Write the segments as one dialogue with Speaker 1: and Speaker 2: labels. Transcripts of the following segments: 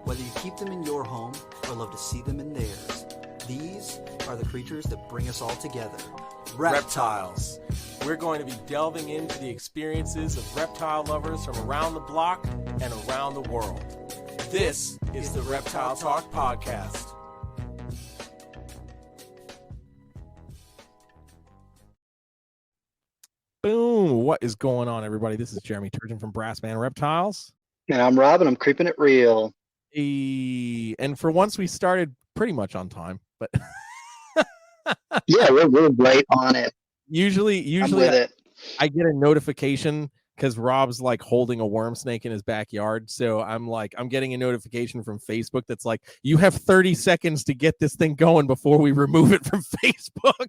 Speaker 1: Whether you keep them in your home or love to see them in theirs, these are the creatures that bring us all together.
Speaker 2: Reptiles. We're going to be delving into the experiences of reptile lovers from around the block and around the world. This is the Reptile Talk Podcast.
Speaker 3: Boom. What is going on, everybody? This is Jeremy Turgeon from Brass Band Reptiles.
Speaker 4: And I'm Rob, and I'm keeping it real.
Speaker 3: And for once, we started pretty much on time, but
Speaker 4: yeah, we're right on it.
Speaker 3: Usually
Speaker 4: it.
Speaker 3: I get a notification because Rob's like holding a worm snake in his backyard. So I'm getting a notification from Facebook that's like, you have 30 seconds to get this thing going before we remove it from Facebook.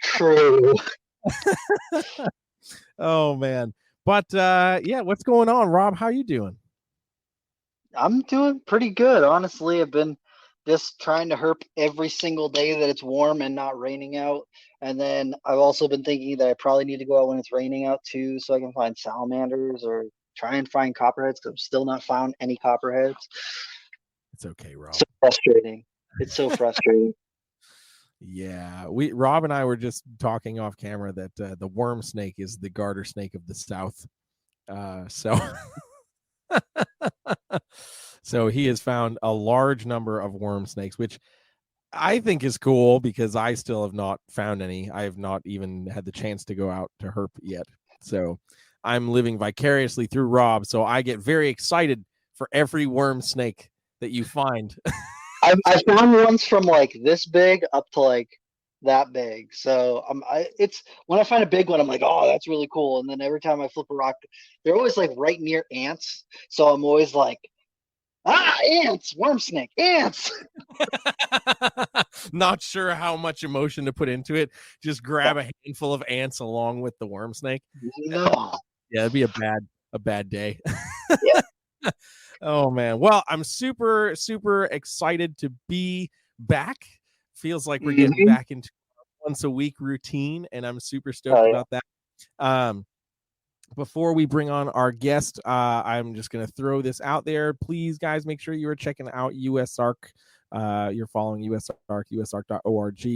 Speaker 4: True.
Speaker 3: Oh man. But yeah, what's going on, Rob? How you doing?
Speaker 4: I'm doing pretty good, honestly. I've been just trying to herp every single day that it's warm and not raining out. And then I've also been thinking that I probably need to go out when it's raining out too, so I can find salamanders or try and find copperheads, because I've still not found any copperheads.
Speaker 3: It's okay, Rob.
Speaker 4: So frustrating. It's so frustrating.
Speaker 3: Yeah, Rob and I were just talking off camera that the worm snake is the garter snake of the South. So he has found a large number of worm snakes, which I think is cool because I still have not found any. I have not even had the chance to go out to herp yet. So I'm living vicariously through Rob. So I get very excited for every worm snake that you find.
Speaker 4: I found ones from like this big up to like that big. So it's when I find a big one, I'm like, oh, that's really cool. And then every time I flip a rock, they're always like right near ants. So I'm always like, ants, worm snake, ants.
Speaker 3: Not sure how much emotion to put into it. Just grab a handful of ants along with the worm snake.
Speaker 4: No.
Speaker 3: Yeah, it'd be a bad day.
Speaker 4: Yeah.
Speaker 3: Oh man. Well, I'm super, super excited to be back. Feels like we're getting back into once a week routine, and I'm super stoked about that. Before we bring on our guest, I'm just going to throw this out there. Please, guys, make sure you are checking out USARC. You're following USARC, usarc.org,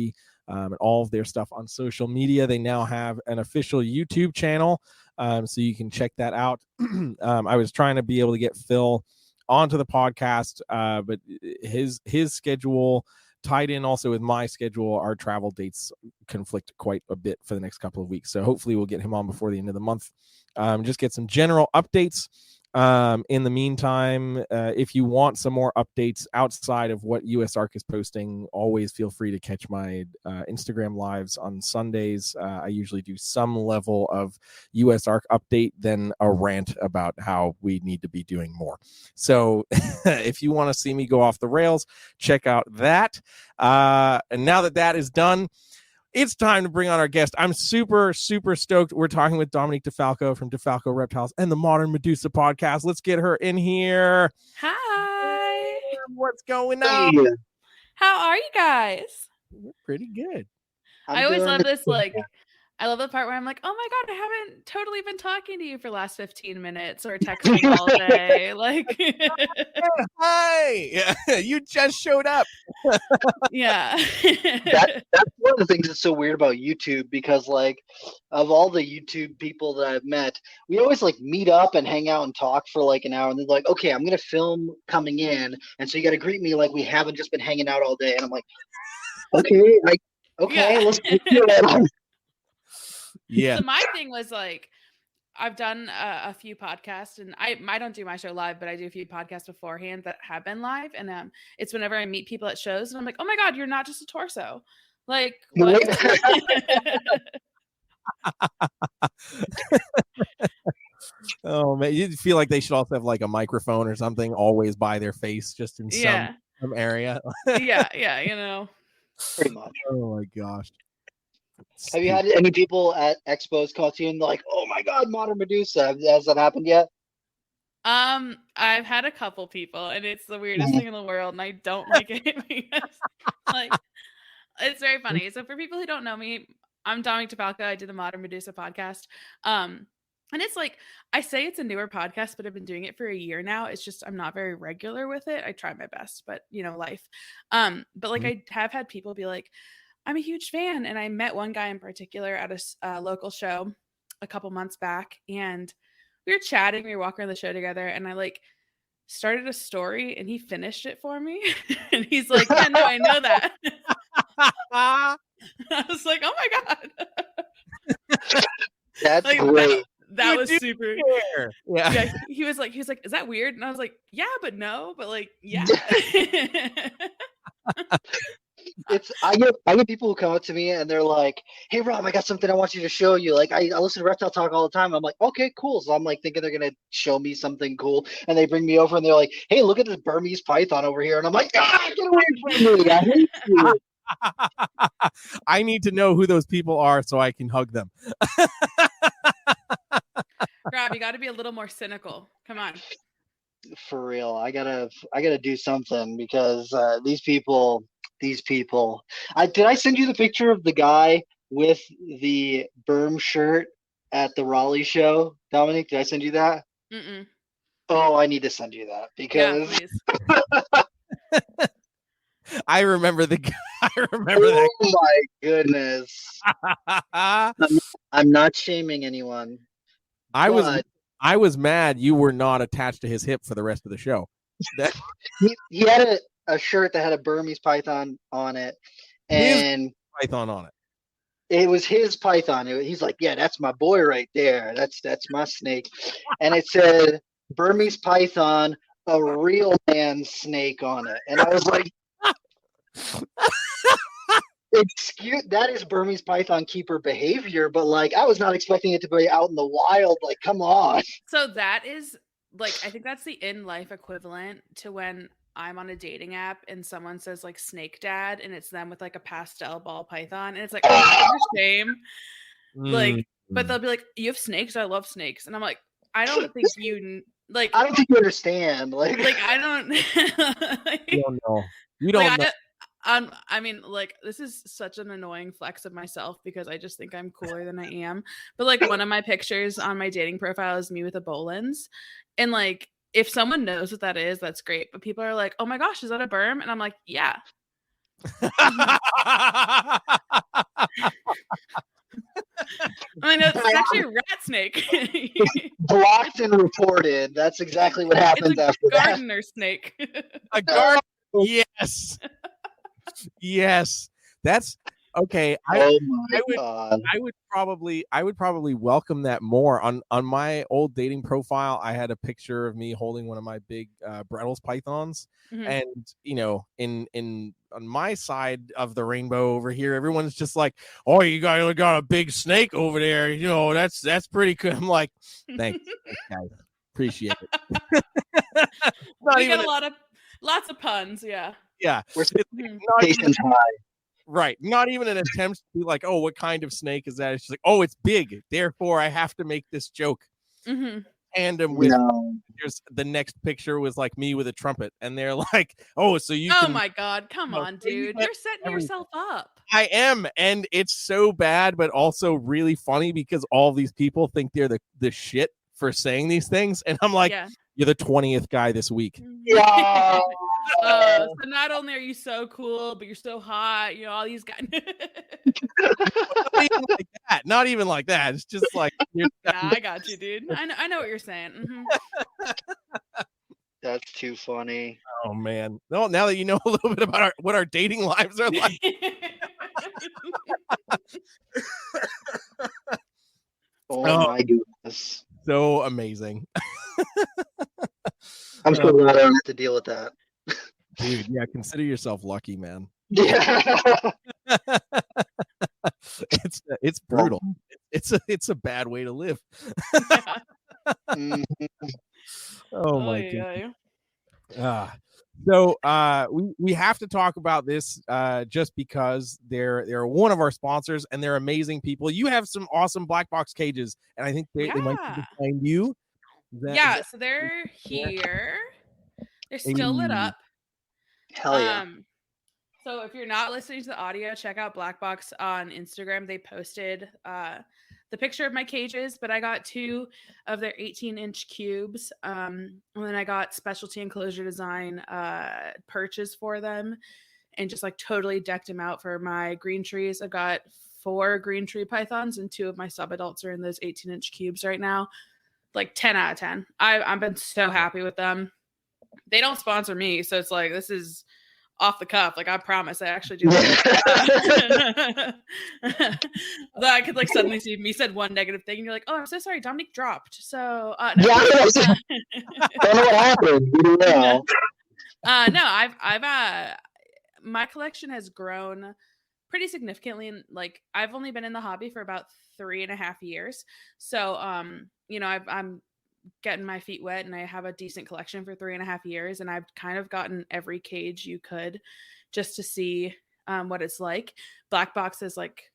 Speaker 3: and all of their stuff on social media. They now have an official YouTube channel, so you can check that out. I was trying to be able to get Phil onto the podcast, but his schedule tied in also with my schedule. Our travel dates conflict quite a bit for the next couple of weeks. So hopefully we'll get him on before the end of the month. Just get some general updates. In the meantime, if you want some more updates outside of what USARC is posting, always feel free to catch my Instagram lives on Sundays. I usually do some level of USARC update, then a rant about how we need to be doing more. So if you want to see me go off the rails, check out that. And now that is done, it's time to bring on our guest. I'm super, super stoked. We're talking with Dominique DiFalco from DiFalco Reptiles and the Modern Medusa podcast. Let's get her in here.
Speaker 5: Hi.
Speaker 3: What's going on?
Speaker 5: How are you guys?
Speaker 3: We're pretty good.
Speaker 5: I always love this, I love the part where I'm like, oh my God, I haven't totally been talking to you for the last 15 minutes or texting all day.
Speaker 3: Hi. Yeah, you just showed up.
Speaker 5: Yeah.
Speaker 4: That's one of the things that's so weird about YouTube, because of all the YouTube people that I've met, we always meet up and hang out and talk for an hour, and then they're like, okay, I'm going to film coming in. And so you got to greet me like we haven't just been hanging out all day. And I'm like, okay,
Speaker 5: Yeah.
Speaker 4: let's do it.
Speaker 3: Yeah.
Speaker 5: So my thing was I've done a few podcasts, and I don't do my show live, but I do a few podcasts beforehand that have been live. And it's whenever I meet people at shows and I'm like, oh my God, you're not just a torso. What?
Speaker 3: Oh man, you feel like they should also have a microphone or something always by their face, just in some area.
Speaker 5: yeah.
Speaker 4: Pretty much.
Speaker 3: Oh my gosh.
Speaker 4: Have you had any people at expos call to you and they're like, oh my God, Modern Medusa? Has that happened yet?
Speaker 5: I've had a couple people, and it's the weirdest thing in the world, and I don't like it because it's very funny. So for people who don't know me, I'm Dominique DiFalco. I do the Modern Medusa podcast. And it's like, I say it's a newer podcast, but I've been doing it for a year now. It's just I'm not very regular with it. I try my best, but life. But like I have had people be like, I'm a huge fan. And I met one guy in particular at a local show a couple months back, and we were chatting, we were walking around the show together, and I like started a story and he finished it for me. And he's like, yeah, no, I know that. I was like, oh my God.
Speaker 4: That's
Speaker 5: like,
Speaker 4: great.
Speaker 5: That was super.
Speaker 3: Yeah.
Speaker 5: He was like, is that weird? And I was like, yeah, but no, but like, yeah.
Speaker 4: I get people who come up to me and they're like, hey Rob, I got something I want you to show you. Like I listen to Reptile Talk all the time. I'm like, okay, cool. So I'm like thinking they're gonna show me something cool, and they bring me over and they're like, hey, look at this Burmese python over here, and I'm like, get away from me! I hate you.
Speaker 3: I need to know who those people are so I can hug them.
Speaker 5: Rob, you got to be a little more cynical. Come on.
Speaker 4: For real, I gotta do something because these people. Did I send you the picture of the guy with the Berm shirt at the Raleigh show, Dominique? Did I send you that?
Speaker 5: Mm-mm.
Speaker 4: Oh, I need to send you that because
Speaker 3: I remember the guy. I remember that.
Speaker 4: Oh my goodness! I'm not shaming anyone.
Speaker 3: I was mad you were not attached to his hip for the rest of the show.
Speaker 4: He had a shirt that had a Burmese python on it, and
Speaker 3: his python on it.
Speaker 4: It was his python. He's like, yeah, that's my boy right there. That's my snake, and it said Burmese python, a real man snake on it, and I was like. Excuse, that is Burmese python keeper behavior, but like I was not expecting it to be out in the wild. Like, come on.
Speaker 5: So that is like, I think that's the in life equivalent to when I'm on a dating app and someone says like snake dad, and it's them with like a pastel ball python, and it's like, oh, shame. Like, but they'll be like, you have snakes? I love snakes, and I'm like, I don't think you like.
Speaker 4: I don't think you understand. Like
Speaker 5: I don't.
Speaker 3: You don't know. You don't know.
Speaker 5: I mean, like, this is such an annoying flex of myself because I just think I'm cooler than I am. But like, one of my pictures on my dating profile is me with a Boland's, and like, if someone knows what that is, that's great. But people are like, "Oh my gosh, is that a berm?" And I'm like, "Yeah." I mean, it's actually a rat snake.
Speaker 4: Blocked and reported. That's exactly what happens
Speaker 5: it's a
Speaker 4: after
Speaker 5: gardener
Speaker 4: that.
Speaker 5: snake.
Speaker 3: A gardener. Yes. Yes. That's okay. I would probably welcome that more. On my old dating profile, I had a picture of me holding one of my big Brettles pythons.
Speaker 5: Mm-hmm.
Speaker 3: And in on my side of the rainbow over here, everyone's just like, oh, you got a big snake over there, that's pretty good. I'm like, thanks guys, appreciate it.
Speaker 5: We get lots of puns.
Speaker 3: Yeah,
Speaker 4: we're not even high.
Speaker 3: Right, not even an attempt to be like, oh, what kind of snake is that? It's just like, oh, it's big, therefore I have to make this joke.
Speaker 5: Mm-hmm.
Speaker 3: And with here's the next picture was like me with a trumpet, and they're like, oh, so you
Speaker 5: oh my god, come on, dude, you're setting yourself up.
Speaker 3: I am, and it's so bad but also really funny because all these people think they're the shit for saying these things, and I'm like, you're the 20th guy this week.
Speaker 4: Yeah.
Speaker 5: So not only are you so cool, but you're so hot. All these guys.
Speaker 3: Not even like that. It's just like,
Speaker 5: I got you, dude. I know what you're saying. Mm-hmm.
Speaker 4: That's too funny.
Speaker 3: Oh man! No, now that you know a little bit about what our dating lives are like.
Speaker 4: Oh my goodness!
Speaker 3: So amazing.
Speaker 4: I'm so glad I don't have to deal with that.
Speaker 3: Dude, yeah, consider yourself lucky, man.
Speaker 4: Yeah.
Speaker 3: It's brutal. It's a bad way to live. Oh my god. So we have to talk about this just because they're one of our sponsors and they're amazing people. You have some awesome black box cages, and I think they might be behind you.
Speaker 5: So they're here. They're still lit up.
Speaker 4: Hell yeah.
Speaker 5: So if you're not listening to the audio, check out Black Box on Instagram. They posted the picture of my cages, but I got 2 of their 18-inch cubes. And then I got specialty enclosure design perches for them, and just like totally decked them out for my green trees. I've got 4 green tree pythons, and 2 of my sub-adults are in those 18-inch cubes right now. Like 10 out of 10. I've been so happy with them. They don't sponsor me, so it's like, this is off the cuff. Like, I promise I actually do. I could like suddenly see me said one negative thing and you're like, oh, I'm so sorry, Dominique dropped. So no.
Speaker 4: Don't know what happened.
Speaker 5: No, I've my collection has grown pretty significantly, and like I've only been in the hobby for about 3.5 years. So I'm getting my feet wet, and I have a decent collection for 3.5 years, and I've kind of gotten every cage you could just to see what it's like. Black Box has like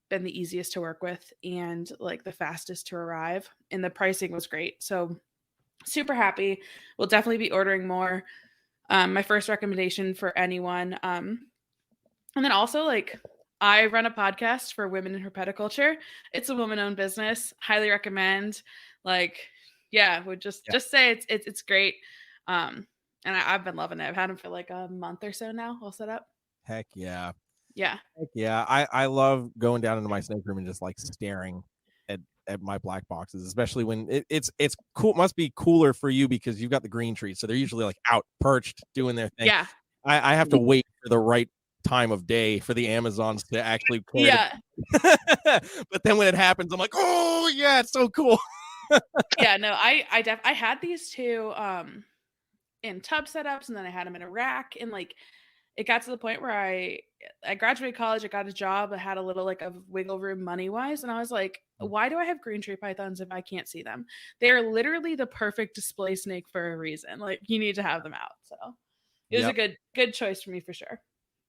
Speaker 5: been the easiest to work with and like the fastest to arrive, and the pricing was great. So super happy. We'll definitely be ordering more. My first recommendation for anyone. And then also, like, I run a podcast for women in herpetoculture. It's a woman-owned business. Highly recommend. Like, yeah, would just say it's great. And I've been loving it. I've had them for like a month or so now, all set up.
Speaker 3: Heck yeah.
Speaker 5: Yeah.
Speaker 3: Heck yeah. I love going down into my snake room and just like staring at my black boxes, especially when it's cool. It must be cooler for you because you've got the green trees, so they're usually like out perched doing their thing.
Speaker 5: Yeah.
Speaker 3: I have to wait for the right time of day for the Amazons to actually
Speaker 5: yeah.
Speaker 3: But then when it happens, I'm like, oh yeah, it's so cool.
Speaker 5: Yeah, no, I had these 2 in tub setups, and then I had them in a rack, and like it got to the point where I graduated college, I got a job, I had a little like of wiggle room money wise, and I was like, why do I have green tree pythons if I can't see them? They are literally the perfect display snake for a reason. Like, you need to have them out. So it was a good choice for me for sure.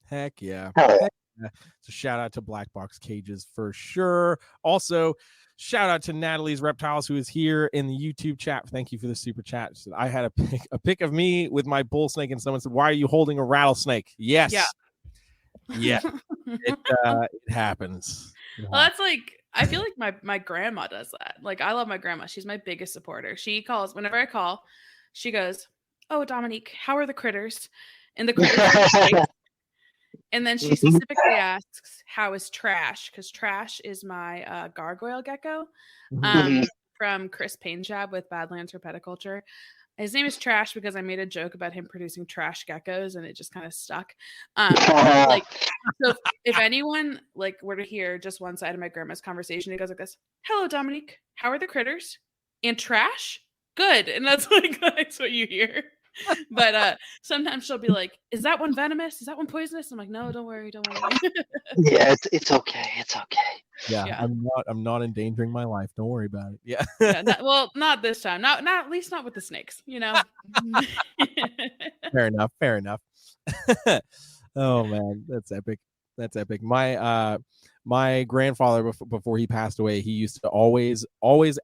Speaker 3: Heck yeah. Heck yeah. So shout out to Black Box Cages for sure. Also, shout out to Natalie's Reptiles, who is here in the YouTube chat. Thank you for the super chat. So I had a pic of me with my bull snake, and someone said, why are you holding a rattlesnake? Yes. Yeah. It happens.
Speaker 5: Well, that's like, I feel like my grandma does that. Like, I love my grandma. She's my biggest supporter. She calls whenever I call. She goes, "Oh, Dominique, how are the critters?" And the critters are nice. And then she specifically asks, "How is Trash?" Because Trash is my gargoyle gecko from Chris Painjab with Badlands Herpetoculture. His name is Trash because I made a joke about him producing trash geckos, and it just kind of stuck. Like, so if anyone like were to hear just one side of my grandma's conversation, it goes like this: "Hello, Dominique. How are the critters? And Trash? Good." And that's like, that's what you hear. But sometimes she'll be like, "Is that one venomous? Is that one poisonous?" I'm like, "No, don't worry, don't worry."
Speaker 4: Yeah, it's okay. It's okay.
Speaker 3: Yeah, I'm not endangering my life. Don't worry about it. Yeah.
Speaker 5: Not this time. Not at least not with the snakes, you know.
Speaker 3: Fair enough. Oh man, that's epic. My grandfather, before he passed away, he used to always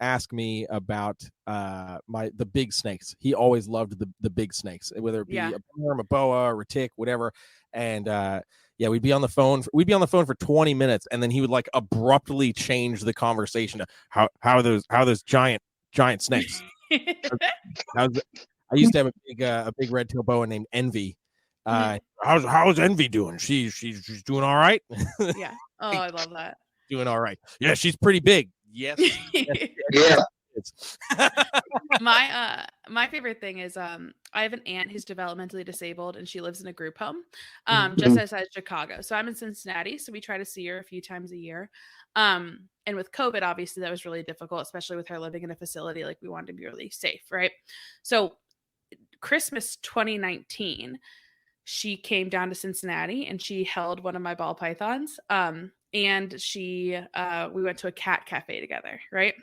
Speaker 3: ask me about the big snakes. He always loved the big snakes, whether it be a worm, a boa, or a tick, whatever. And we'd be on the phone for 20 minutes, and then he would like abruptly change the conversation to how are those giant snakes. I used to have a big red-tailed boa named Envy. How's Envy doing? She's doing all right.
Speaker 5: Yeah. Oh, I love that.
Speaker 3: Doing all right. Yeah, she's pretty big. Yes.
Speaker 4: Yeah.
Speaker 5: My favorite thing is I have an aunt who's developmentally disabled, and she lives in a group home just outside Chicago. So I'm in Cincinnati, so we try to see her a few times a year. And with COVID, obviously that was really difficult, especially with her living in a facility. Like, we wanted to be really safe, right? So Christmas 2019, she came down to Cincinnati, and she held one of my ball pythons. And we went to a cat cafe together, right?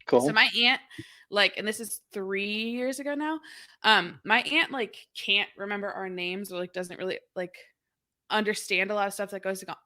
Speaker 4: Cool.
Speaker 5: So my aunt, like, and this is 3 years ago now, my aunt like can't remember our names, or like doesn't really like understand a lot of stuff that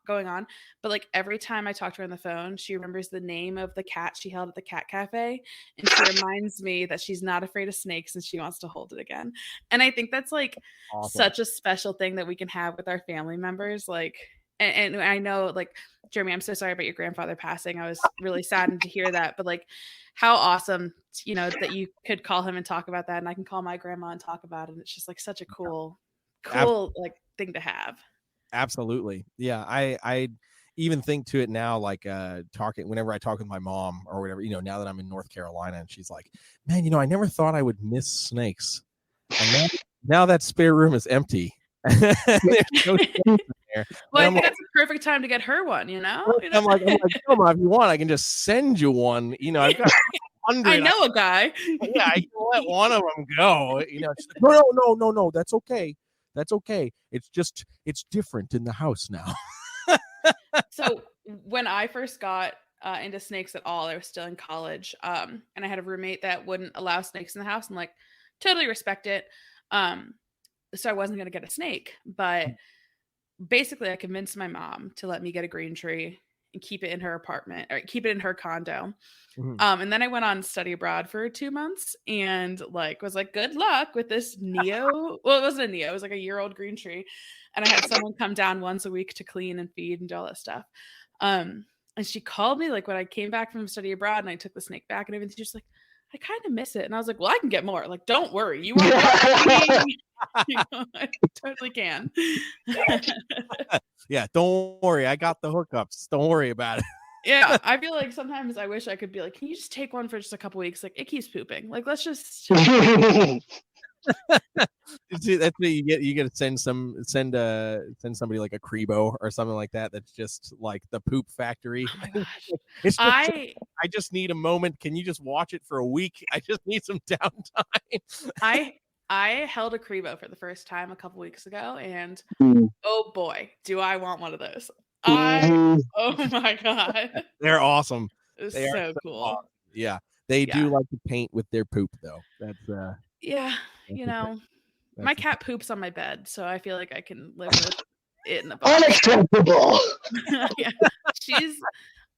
Speaker 5: going on, but like every time I talk to her on the phone, she remembers the name of the cat she held at the cat cafe, and she reminds me that she's not afraid of snakes and she wants to hold it again. And I think that's like
Speaker 3: awesome.
Speaker 5: Such a special thing that we can have with our family members. Like, and I know, like, Jeremy, I'm so sorry about your grandfather passing. I was really saddened to hear that, but like, how awesome, you know, that you could call him and talk about that, and I can call my grandma and talk about it. And it's just like such a cool like thing to have.
Speaker 3: Absolutely. Yeah. I even think to it now, like talking whenever I talk with my mom or whatever, you know, now that I'm in North Carolina, and she's like, man, you know, I never thought I would miss snakes. And now that spare room is empty. There's no snakes in there.
Speaker 5: Well, I think that's the perfect time to get her one, you know?
Speaker 3: I'm like, come on, if you want, I can just send you one. You know, I've got 100.
Speaker 5: I know a guy.
Speaker 3: Yeah, I can let one of them go. You know, like, no, that's okay. That's okay. It's different in the house now.
Speaker 5: So when I first got into snakes at all, I was still in college. And I had a roommate that wouldn't allow snakes in the house. I'm like, totally respect it. So I wasn't going to get a snake, but basically I convinced my mom to let me get a green tree and keep it in her apartment, or keep it in her condo. And then I went on study abroad for 2 months and like was like, good luck with this Neo. Well, it wasn't a Neo, it was like a year-old green tree. And I had someone come down once a week to clean and feed and do all that stuff. And she called me like when I came back from study abroad and I took the snake back and everything. She was like, I kind of miss it. And I was like, well, I can get more. Like, don't worry. You want more? You know, I totally can.
Speaker 3: Yeah, don't worry. I got the hookups. Don't worry about it.
Speaker 5: Yeah, I feel like sometimes I wish I could be like, can you just take one for just a couple weeks? Like, it keeps pooping. Like, let's just.
Speaker 3: See, that's what you get. You got to send somebody like a Crebo or something like that. That's just like the poop factory.
Speaker 5: Oh my gosh.
Speaker 3: It's just, I just need a moment. Can you just watch it for a week? I just need some downtime.
Speaker 5: I held a Crebo for the first time a couple weeks ago, and oh boy, do I want one of those. Oh my god,
Speaker 3: they're awesome.
Speaker 5: It's so cool.
Speaker 3: Awesome. Yeah, they do like to paint with their poop though. That's
Speaker 5: yeah, you know, my cat poops on my bed, so I feel like I can live with it in the box.
Speaker 4: Unacceptable.
Speaker 5: Yeah,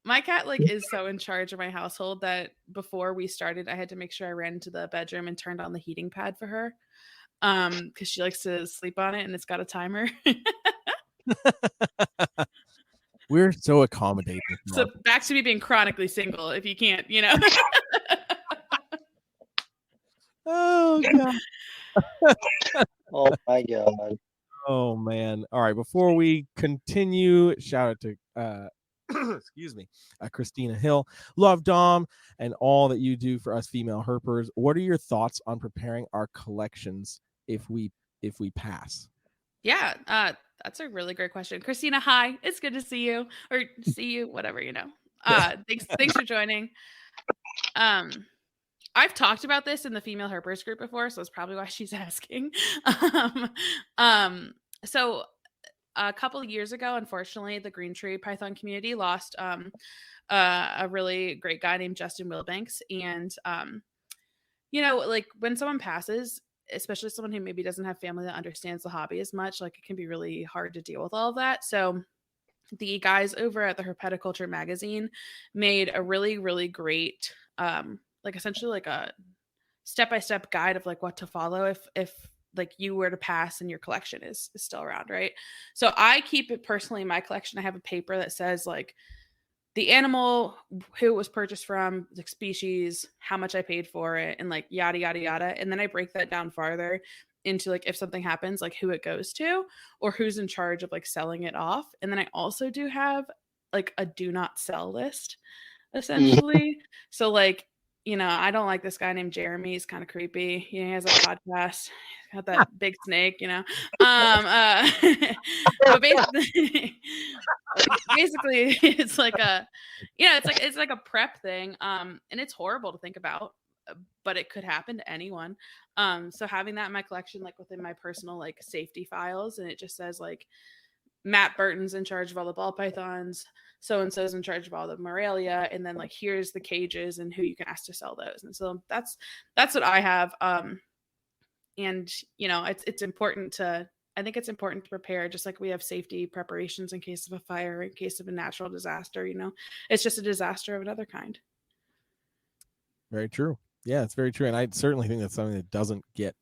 Speaker 5: my cat like is so in charge of my household that before we started, I had to make sure I ran into the bedroom and turned on the heating pad for her, because she likes to sleep on it and it's got a timer.
Speaker 3: We're so accommodating.
Speaker 5: So back to me being chronically single. If you can't, you know.
Speaker 3: Oh god.
Speaker 4: Oh my god.
Speaker 3: Oh man. All right. Before we continue, shout out to excuse me, Christina Hill. Love Dom and all that you do for us female herpers. What are your thoughts on preparing our collections if we pass?
Speaker 5: Yeah, that's a really great question. Christina, hi. It's good to see you, or see you, whatever, you know. Thanks for joining. I've talked about this in the female herpers group before, so that's probably why she's asking. So a couple of years ago, unfortunately, the green tree python community lost a really great guy named Justin Wilbanks. And, you know, like when someone passes, especially someone who maybe doesn't have family that understands the hobby as much, like it can be really hard to deal with all of that. So the guys over at the Herpeticulture magazine made a really, really great, like essentially like a step-by-step guide of like what to follow if like you were to pass and your collection is still around, right? So I keep it personally in my collection. I have a paper that says like the animal, who it was purchased from, the species, how much I paid for it, and like yada, yada, yada. And then I break that down farther into like if something happens, like who it goes to or who's in charge of like selling it off. And then I also do have like a do not sell list, essentially. So like, you know, I don't like this guy named Jeremy. He's kind of creepy. You know, he has a podcast. He's got that big snake, you know. But basically, it's like a, you know, it's like a prep thing. And it's horrible to think about, but it could happen to anyone. So having that in my collection, like within my personal like safety files, and it just says like Matt Burton's in charge of all the ball pythons, so-and-so's in charge of all the Morelia, and then like here's the cages and who you can ask to sell those. And so that's what I have. And you know, it's important to, I think it's important to prepare, just like we have safety preparations in case of a fire, in case of a natural disaster. You know, it's just a disaster of another kind.
Speaker 3: Very true. Yeah, it's very true. And I certainly think that's something that doesn't get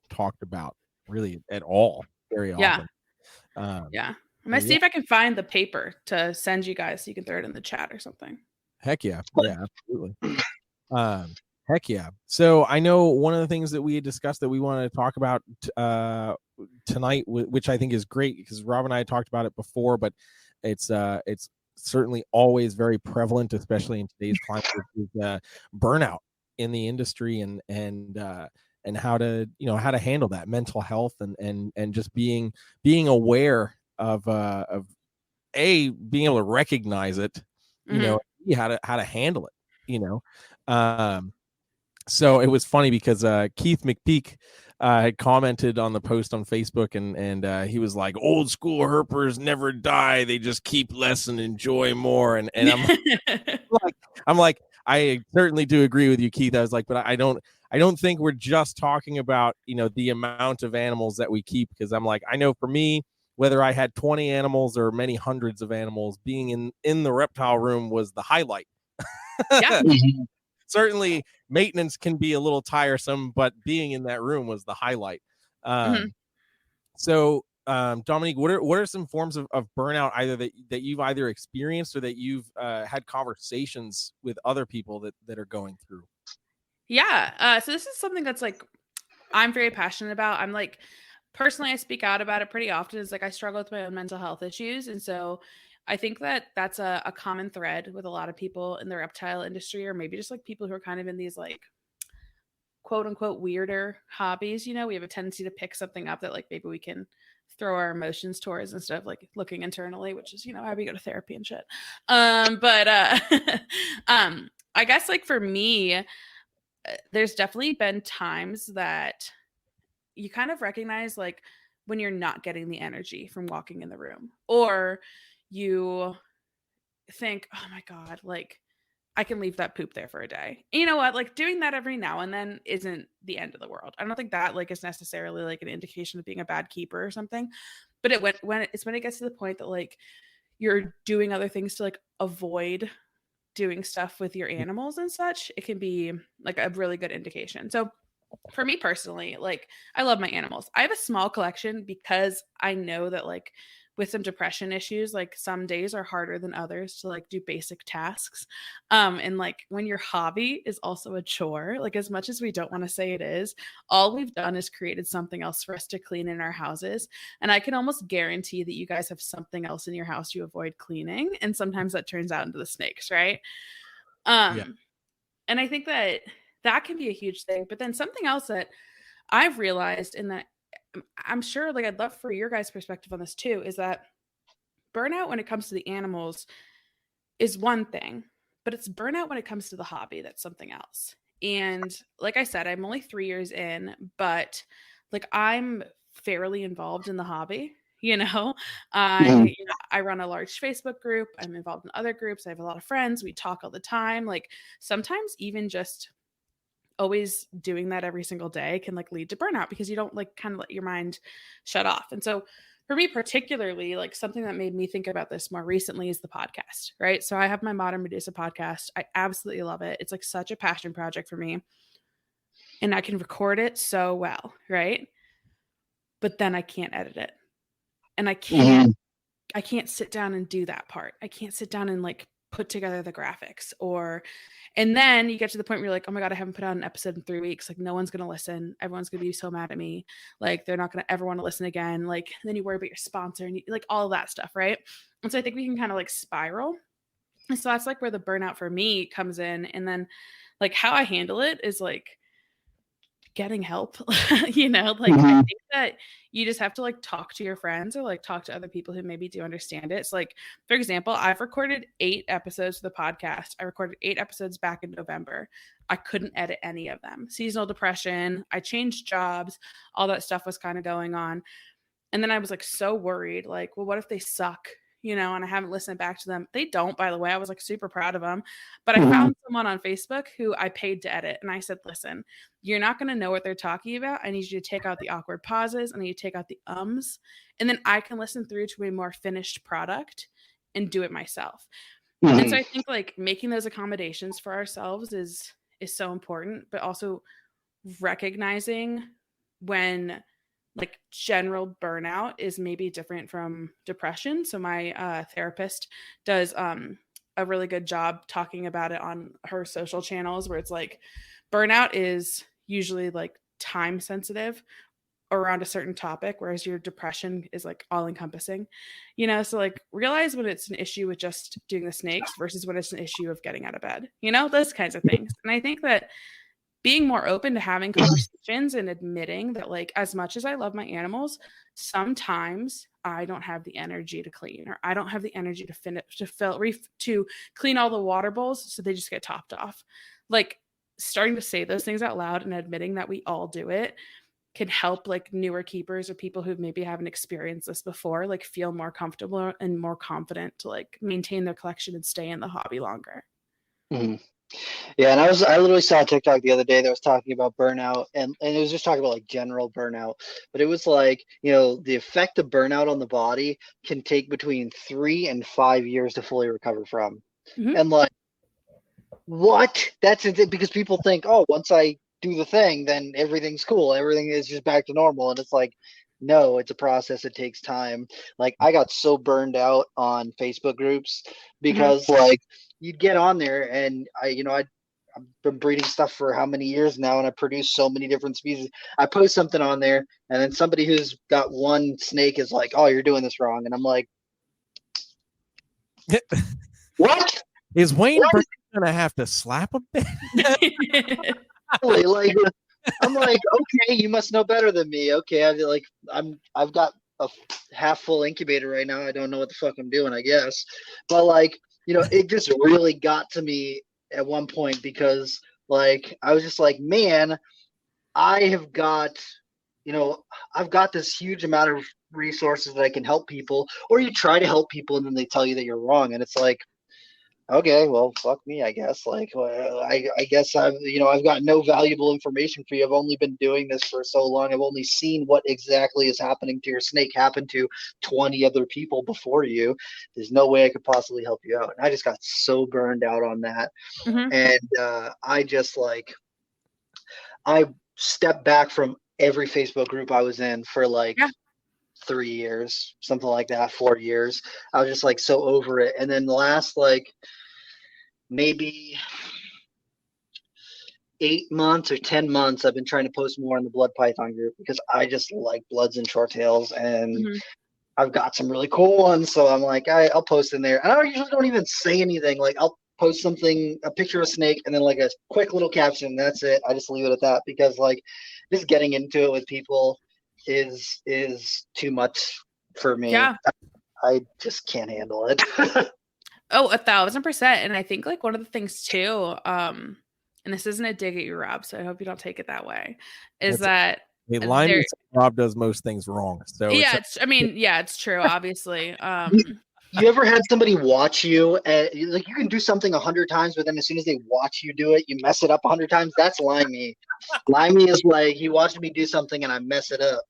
Speaker 3: talked about really at all very often.
Speaker 5: Yeah. I'm gonna see if I can find the paper to send you guys so you can throw it in the chat or something.
Speaker 3: Heck yeah. Yeah, absolutely. Heck yeah. So I know one of the things that we had discussed that we wanted to talk about tonight, which I think is great because Rob and I had talked about it before, but it's certainly always very prevalent, especially in today's climate, is burnout in the industry and how to handle that mental health and just being aware of being able to recognize it, how to handle it, So it was funny because Keith McPeak had commented on the post on Facebook, and he was like, "Old school herpers never die; they just keep less and enjoy more." And I'm like, I certainly do agree with you, Keith. I was like, but I don't think we're just talking about the amount of animals that we keep, because I'm like, I know for me, whether I had 20 animals or many hundreds of animals, being in the reptile room was the highlight.
Speaker 5: Yeah.
Speaker 3: Certainly maintenance can be a little tiresome, but being in that room was the highlight. So Dominique, what are some forms of burnout either that you've either experienced or that you've had conversations with other people that are going through?
Speaker 5: Yeah. So this is something that's like, I'm very passionate about. I'm like, personally, I speak out about it pretty often. It's like, I struggle with my own mental health issues. And so I think that that's a common thread with a lot of people in the reptile industry, or maybe just like people who are kind of in these like quote unquote weirder hobbies. We have a tendency to pick something up that like maybe we can throw our emotions towards instead of like looking internally, which is, how we go to therapy and shit. I guess like for me, there's definitely been times that you kind of recognize like when you're not getting the energy from walking in the room, or you think, oh my God, like I can leave that poop there for a day. And you know what? Like doing that every now and then isn't the end of the world. I don't think that like is necessarily like an indication of being a bad keeper or something. But when it gets to the point that like you're doing other things to like avoid doing stuff with your animals and such, it can be like a really good indication. So for me personally, like I love my animals. I have a small collection because I know that like with some depression issues, like some days are harder than others to like do basic tasks. And like when your hobby is also a chore, like as much as we don't want to say it is, all we've done is created something else for us to clean in our houses. And I can almost guarantee that you guys have something else in your house you avoid cleaning. And sometimes that turns out into the snakes, right? And I think that can be a huge thing. But then something else that I've realized, in that I'm sure like I'd love for your guys' perspective on this too, is that burnout when it comes to the animals is one thing, but it's burnout when it comes to the hobby that's something else. And like I said, I'm only 3 years in, but like I'm fairly involved in the hobby. I run a large Facebook group. I'm involved in other groups. I have a lot of friends. We talk all the time. Like sometimes even just always doing that every single day can like lead to burnout because you don't like kind of let your mind shut off. And so for me particularly, like something that made me think about this more recently is the podcast, right? So I have my Modern Medusa podcast. I absolutely love it. It's like such a passion project for me. And I can record it so well, right? But then I can't edit it. And I can't sit down and do that part. I can't sit down and like put together the graphics, and then you get to the point where you're like, oh my God, I haven't put out an episode in 3 weeks. Like no one's going to listen. Everyone's going to be so mad at me. Like they're not going to ever want to listen again. Like then you worry about your sponsor and like all of that stuff. Right. And so I think we can kind of like spiral. And so that's like where the burnout for me comes in. And then like how I handle it is like getting help, I think that you just have to like talk to your friends or like talk to other people who maybe do understand it. It's like, for example, I've recorded 8 episodes of the podcast. I recorded 8 episodes back in November. I couldn't edit any of them. Seasonal depression. I changed jobs. All that stuff was kind of going on. And then I was like so worried, like, well, what if they suck? And I haven't listened back to them. They don't, by the way. I was like super proud of them. But I found someone on Facebook who I paid to edit. And I said, listen, you're not going to know what they're talking about. I need you to take out the awkward pauses. I need you to take out the ums. And then I can listen through to a more finished product and do it myself. And so I think like making those accommodations for ourselves is so important, but also recognizing when like general burnout is maybe different from depression. So my therapist does a really good job talking about it on her social channels, where it's like burnout is usually like time sensitive around a certain topic, whereas your depression is like all encompassing, so like realize when it's an issue with just doing the snakes versus when it's an issue of getting out of bed, those kinds of things. And I think that being more open to having conversations and admitting that, like, as much as I love my animals, sometimes I don't have the energy to clean, or I don't have the energy to finish, to clean all the water bowls, so they just get topped off. Like, starting to say those things out loud and admitting that we all do it can help like newer keepers or people who maybe haven't experienced this before, like feel more comfortable and more confident to like maintain their collection and stay in the hobby longer.
Speaker 4: Mm-hmm. Yeah, and I literally saw a TikTok the other day that was talking about burnout, and it was just talking about like general burnout, but it was like, the effect of burnout on the body can take between 3 and 5 years to fully recover from.
Speaker 5: Mm-hmm.
Speaker 4: And like, what? That's it, because people think, oh, once I do the thing, then everything's cool, everything is just back to normal, and it's like, no, it's a process. It takes time. Like, I got so burned out on Facebook groups because like you'd get on there and I've been breeding stuff for how many years now, and I produce so many different species. I post something on there, and then somebody who's got one snake is like, oh, you're doing this wrong. And I'm like, what?
Speaker 3: Is Wayne gonna have to slap a bit?
Speaker 4: Like, I'm like, okay, you must know better than me. Okay, I've got a half full incubator right now. I don't know what the fuck I'm doing, I guess. But like, it just really got to me at one point, because like I was just like, man, I've got this huge amount of resources that I can help people, or you try to help people and then they tell you that you're wrong, and it's like, okay, well, fuck me, I guess. Like, I guess I've got no valuable information for you. I've only been doing this for so long. I've only seen what exactly is happening to your snake happen to 20 other people before you. There's no way I could possibly help you out. And I just got so burned out on that.
Speaker 5: Mm-hmm.
Speaker 4: And I just like, I stepped back from every Facebook group I was in for like 3 years, something like that, 4 years. I was just like so over it. And then the last like maybe 8 months or 10 months, I've been trying to post more in the blood python group, because I just like bloods and short tails, and I've got some really cool ones. So I'm like, I'll post in there, and I usually don't even say anything. Like, I'll post something, a picture of a snake, and then like a quick little caption. That's it. I just leave it at that, because like just getting into it with people is too much for me.
Speaker 5: Yeah.
Speaker 4: I just can't handle it.
Speaker 5: Oh, 1,000%. And I think like one of the things too, and this isn't a dig at you, Rob, so I hope you don't take it that way, is that
Speaker 3: Rob does most things wrong. So
Speaker 5: yeah, it's true, obviously.
Speaker 4: You ever had somebody watch you, like you can do something 100 times, but then as soon as they watch you do it, you mess it up 100 times? That's limey. Limey is like, he watched me do something and I mess it up.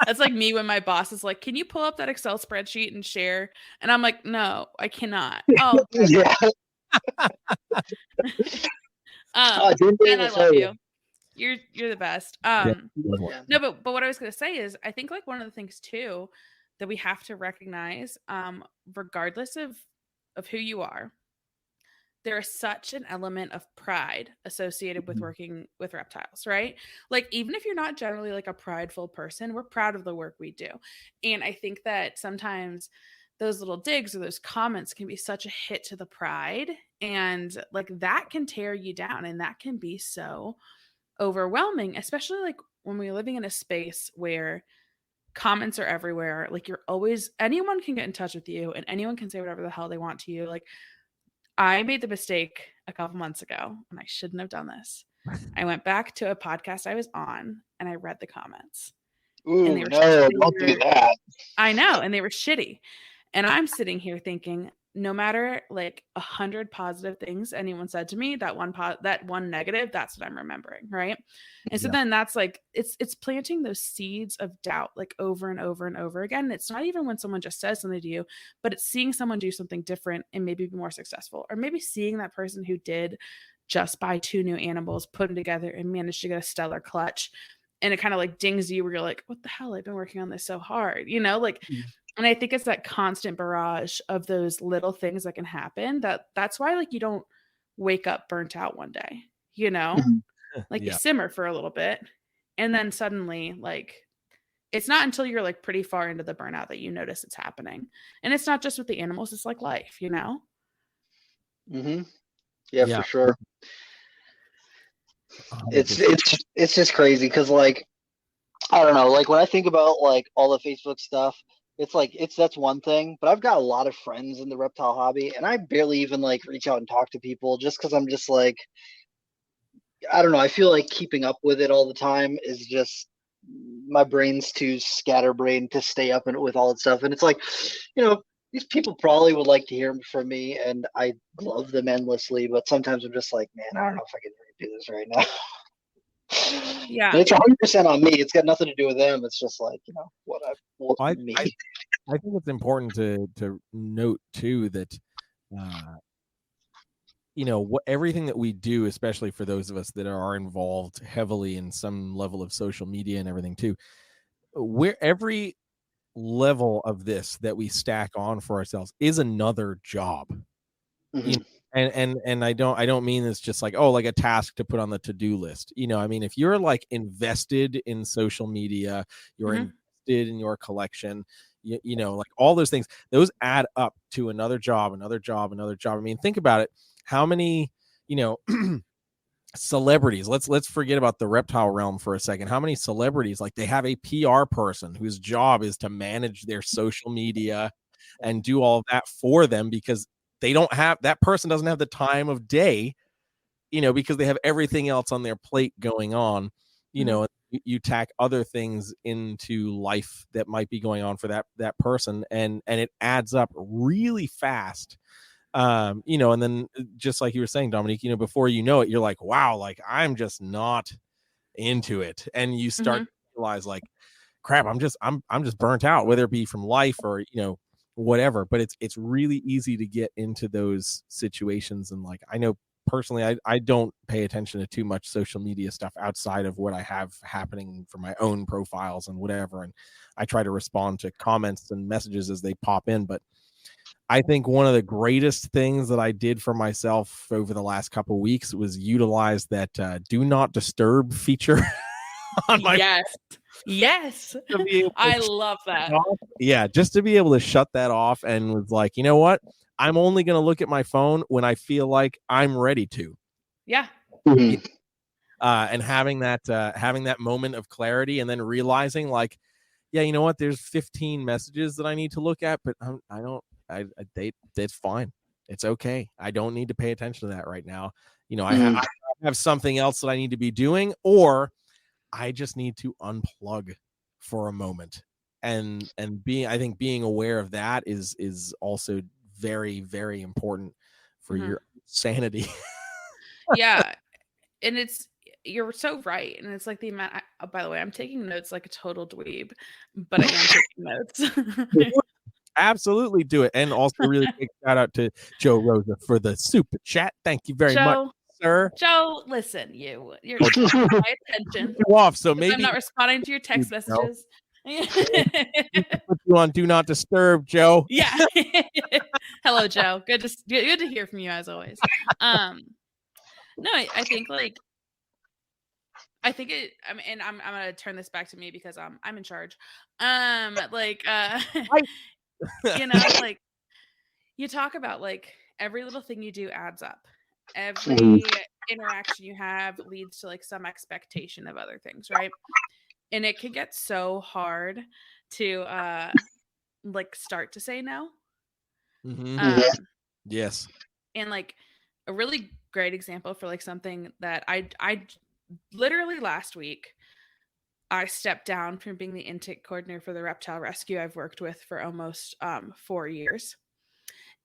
Speaker 5: That's like me when my boss is like, can you pull up that Excel spreadsheet and share? And I'm like, no, I cannot. Oh,
Speaker 4: yeah.
Speaker 5: And I love you. You're the best. No, but what I was gonna say is, I think like one of the things too that we have to recognize, regardless of who you are, there is such an element of pride associated with working with reptiles, right? Like, even if you're not generally like a prideful person, we're proud of the work we do. And I think that sometimes those little digs or those comments can be such a hit to the pride, and like that can tear you down, and that can be so overwhelming, especially like when we're living in a space where comments are everywhere. Like, anyone can get in touch with you and anyone can say whatever the hell they want to you. Like, I made the mistake a couple months ago, and I shouldn't have done this. I went back to a podcast I was on and I read the comments.
Speaker 4: Ooh,
Speaker 5: and they were
Speaker 4: don't do that.
Speaker 5: I know. And they were shitty. And I'm sitting here thinking, no matter like 100 positive things anyone said to me, that one negative, that's what I'm remembering. Right. And so then that's like, it's planting those seeds of doubt, like over and over and over again. And it's not even when someone just says something to you, but it's seeing someone do something different and maybe be more successful, or maybe seeing that person who did just buy 2 new animals, put them together and managed to get a stellar clutch. and it kind of like dings you where you're like, what the hell? I've been working on this so hard, you know, like, and I think it's that constant barrage of those little things that can happen. That's why like you don't wake up burnt out one day, you know, like you simmer for a little bit and then suddenly like it's not until you're like pretty far into the burnout that you notice it's happening. And it's not just with the animals, it's like life, you know?
Speaker 4: Yeah, for sure. It's just crazy because like I don't know, like when I think about like all the Facebook stuff, it's like that's one thing, but I've got a lot of friends in the reptile hobby and I barely even like reach out and talk to people just because I'm just like, I don't know, I feel like keeping up with it all the time is just, my brain's too scatterbrained to stay up with all that stuff. And it's like, you know, these people probably would like to hear from me and I love them endlessly, but sometimes I'm just like, man, I don't know if I can really do this right now.
Speaker 5: Yeah,
Speaker 4: and it's 100% on me. It's got nothing to do with them. It's just like, you know, me.
Speaker 3: I think it's important to note too that you know, everything that we do, especially for those of us that are involved heavily in some level of social media and everything too, where every level of this that we stack on for ourselves is another job. You know, and I don't mean it's just like, oh, like a task to put on the to-do list. You know, I mean, if you're like invested in social media, you're invested in your collection, you know, like all those things, those add up to another job. I mean, think about it. How many, you know, celebrities, let's forget about the reptile realm for a second. How many celebrities, like they have a PR person whose job is to manage their social media and do all of that for them because that person doesn't have the time of day, you know, because they have everything else on their plate going on, you know, you tack other things into life that might be going on for that person. And it adds up really fast. You know, and then just like you were saying, Dominique, you know, before you know it, you're like, wow, like I'm just not into it. And you start to realize like, crap, I'm just burnt out, whether it be from life or, you know, whatever. But it's really easy to get into those situations. And like, I know personally, I don't pay attention to too much social media stuff outside of what I have happening for my own profiles and whatever. And I try to respond to comments and messages as they pop in. But I think one of the greatest things that I did for myself over the last couple of weeks was utilize that do not disturb feature on my
Speaker 5: Yes. I love that.
Speaker 3: Yeah, just to be able to shut that off and was like, you know what? I'm only going to look at my phone when I feel like I'm ready to.
Speaker 5: Yeah.
Speaker 3: And having that moment of clarity and then realizing like, yeah, you know what? There's 15 messages that I need to look at, but that's fine. It's okay. I don't need to pay attention to that right now. You know, I have something else that I need to be doing, or I just need to unplug for a moment. And I think being aware of that is also very, very important for your sanity.
Speaker 5: Yeah. And you're so right. And it's like the amount, by the way, I'm taking notes like a total dweeb, but I am taking notes.
Speaker 3: Absolutely do it. And also really big shout out to Joe Rosa for the super chat. Thank you very much, sir.
Speaker 5: Joe, listen, you're paying my attention.
Speaker 3: Off, so maybe
Speaker 5: I'm not responding to your text messages.
Speaker 3: Put you on do not disturb, Joe.
Speaker 5: Yeah. Hello, Joe. Good to hear from you as always. No, I think like and I'm gonna turn this back to me because I'm in charge. You know, like you talk about like every little thing you do adds up. Every interaction you have leads to like some expectation of other things, right? And it can get so hard to like start to say no.
Speaker 3: Yes.
Speaker 5: And like a really great example for like something that I literally last week I stepped down from being the intake coordinator for the reptile rescue I've worked with for almost 4 years.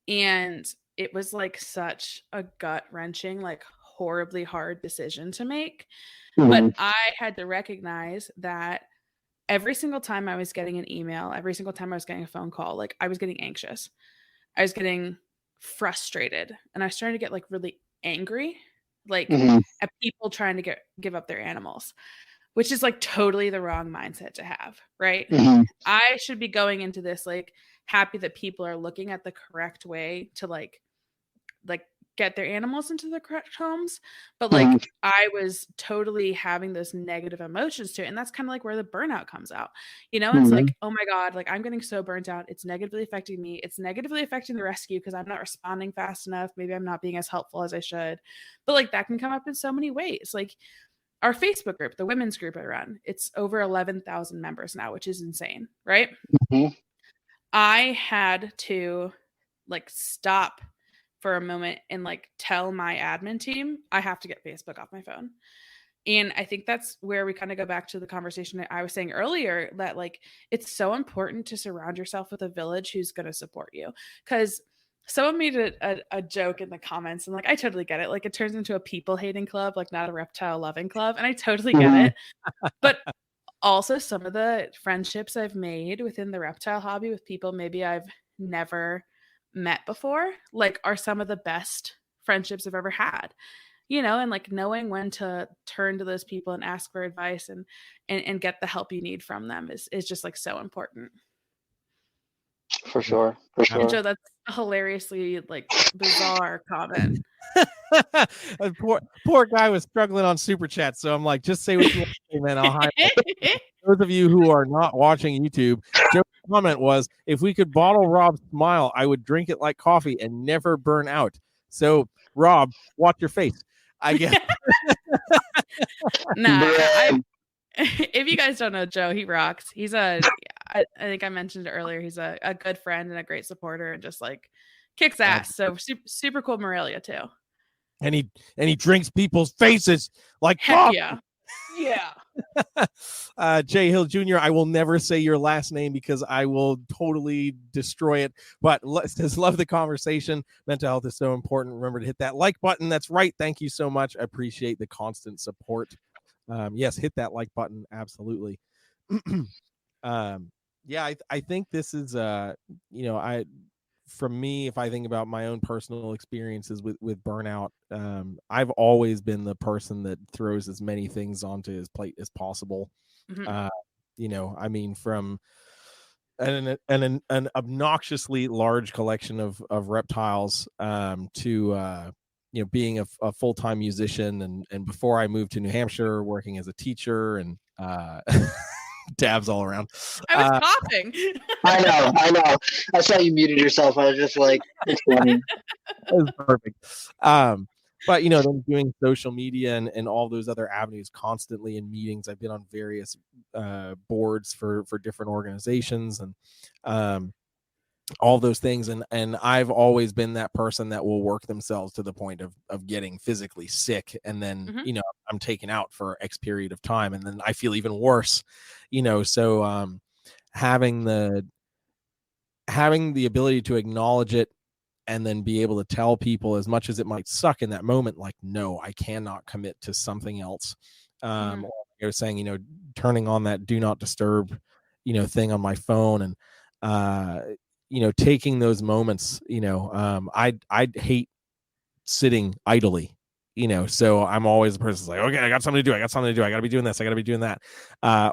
Speaker 5: And it was like such a gut-wrenching, like horribly hard decision to make. But I had to recognize that every single time I was getting an email, every single time I was getting a phone call, like I was getting anxious. I was getting frustrated. And I started to get like really angry, like at people trying to give up their animals. which is like totally the wrong mindset to have, right?
Speaker 4: Mhm.
Speaker 5: I should be going into this like happy that people are looking at the correct way to like get their animals into the correct homes, but like
Speaker 4: Mhm.
Speaker 5: I was totally having those negative emotions to it, and that's kind of like where the burnout comes out, you know. It's
Speaker 4: Mhm.
Speaker 5: like, oh my god, like I'm getting so burnt out, it's negatively affecting me, it's negatively affecting the rescue because I'm not responding fast enough, maybe I'm not being as helpful as I should. But like that can come up in so many ways. Like our Facebook group, the women's group I run, it's over 11,000 members now, which is insane, right?
Speaker 4: Mhm.
Speaker 5: I had to like stop for a moment and like tell my admin team I have to get Facebook off my phone. And I think that's where we kind of go back to the conversation that I was saying earlier, that like it's so important to surround yourself with a village who's going to support you. Because someone made a joke in the comments, and like I totally get it. Like it turns into a people hating club, like not a reptile loving club. And I totally get
Speaker 4: Mhm.
Speaker 5: it. But also some of the friendships I've made within the reptile hobby with people maybe I've never met before, like are some of the best friendships I've ever had, you know. And like knowing when to turn to those people and ask for advice and get the help you need from them is just like so important.
Speaker 4: For sure. For
Speaker 5: And
Speaker 4: sure.
Speaker 5: Joe, that's a hilariously like bizarre comment.
Speaker 3: Poor guy was struggling on super chat, so I'm like, just say what you want to say, man. I'll hide. Those of you who are not watching YouTube, Joe's comment was, if we could bottle Rob's smile, I would drink it like coffee and never burn out. So, Rob, watch your face. I guess.
Speaker 5: Nah, if you guys don't know Joe, he rocks. He's I think I mentioned it earlier, he's a good friend and a great supporter and just like kicks ass. So super cool Morelia too.
Speaker 3: And he drinks people's faces like
Speaker 5: Heck
Speaker 3: coffee.
Speaker 5: yeah. Yeah.
Speaker 3: Jay Hill Jr., I will never say your last name because I will totally destroy it. But says, love the conversation. Mental health is so important. Remember to hit that like button. That's right. Thank you so much. I appreciate the constant support. Yes, hit that like button. Absolutely. Yeah, I think this is from me, if I think about my own personal experiences with burnout, I've always been the person that throws as many things onto his plate as possible.
Speaker 5: Mm-hmm.
Speaker 3: I mean, from an obnoxiously large collection of reptiles to being a full-time musician, and before I moved to New Hampshire, working as a teacher, and dabs all around.
Speaker 5: I was coughing.
Speaker 4: I know. I saw you muted yourself. I was just like, it's funny.
Speaker 3: That was perfect. But then doing social media and all those other avenues constantly in meetings. I've been on various boards for different organizations and all those things, and I've always been that person that will work themselves to the point of getting physically sick, and then
Speaker 5: Mm-hmm.
Speaker 3: I'm taken out for X period of time, and then I feel even worse, so having the ability to acknowledge it and then be able to tell people, as much as it might suck in that moment, like, no, I cannot commit to something else.
Speaker 5: Mm-hmm.
Speaker 3: Or I was saying, turning on that do not disturb, thing on my phone, and taking those moments, I'd hate sitting idly, so I'm always the person like, okay, I got something to do. I got to be doing this. I got to be doing that.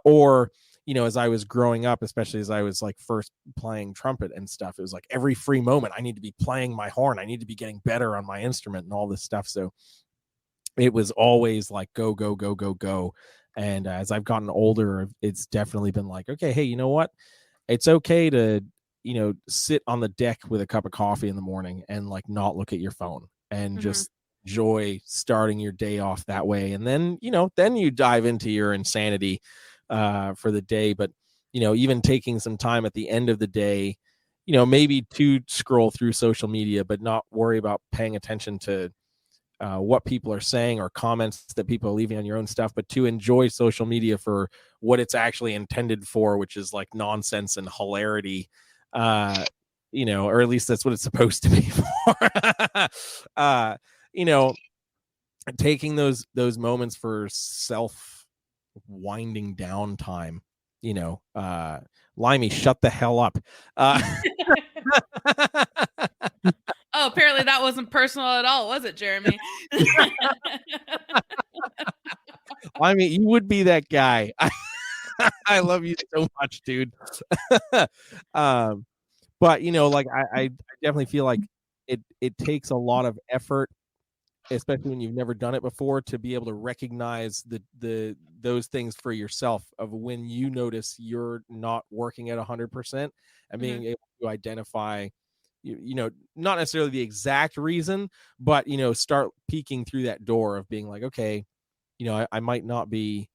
Speaker 3: Or, as I was growing up, especially as I was like first playing trumpet and stuff, it was like every free moment I need to be playing my horn. I need to be getting better on my instrument and all this stuff. So it was always like, go, go, go, go, go. And as I've gotten older, it's definitely been like, okay, hey, you know what? It's okay to, sit on the deck with a cup of coffee in the morning and like not look at your phone and just enjoy starting your day off that way. And then, then you dive into your insanity for the day. But, even taking some time at the end of the day, maybe to scroll through social media, but not worry about paying attention to what people are saying or comments that people are leaving on your own stuff, but to enjoy social media for what it's actually intended for, which is like nonsense and hilarity, or at least that's what it's supposed to be for. Taking those moments for self winding down time, Limey, shut the hell up.
Speaker 5: Oh, apparently that wasn't personal at all, was it, Jeremy?
Speaker 3: I mean, you would be that guy. I love you so much, dude. But like I definitely feel like it takes a lot of effort, especially when you've never done it before, to be able to recognize those things for yourself of when you notice you're not working at 100% and being able to identify not necessarily the exact reason, but start peeking through that door of being like, okay, I might not be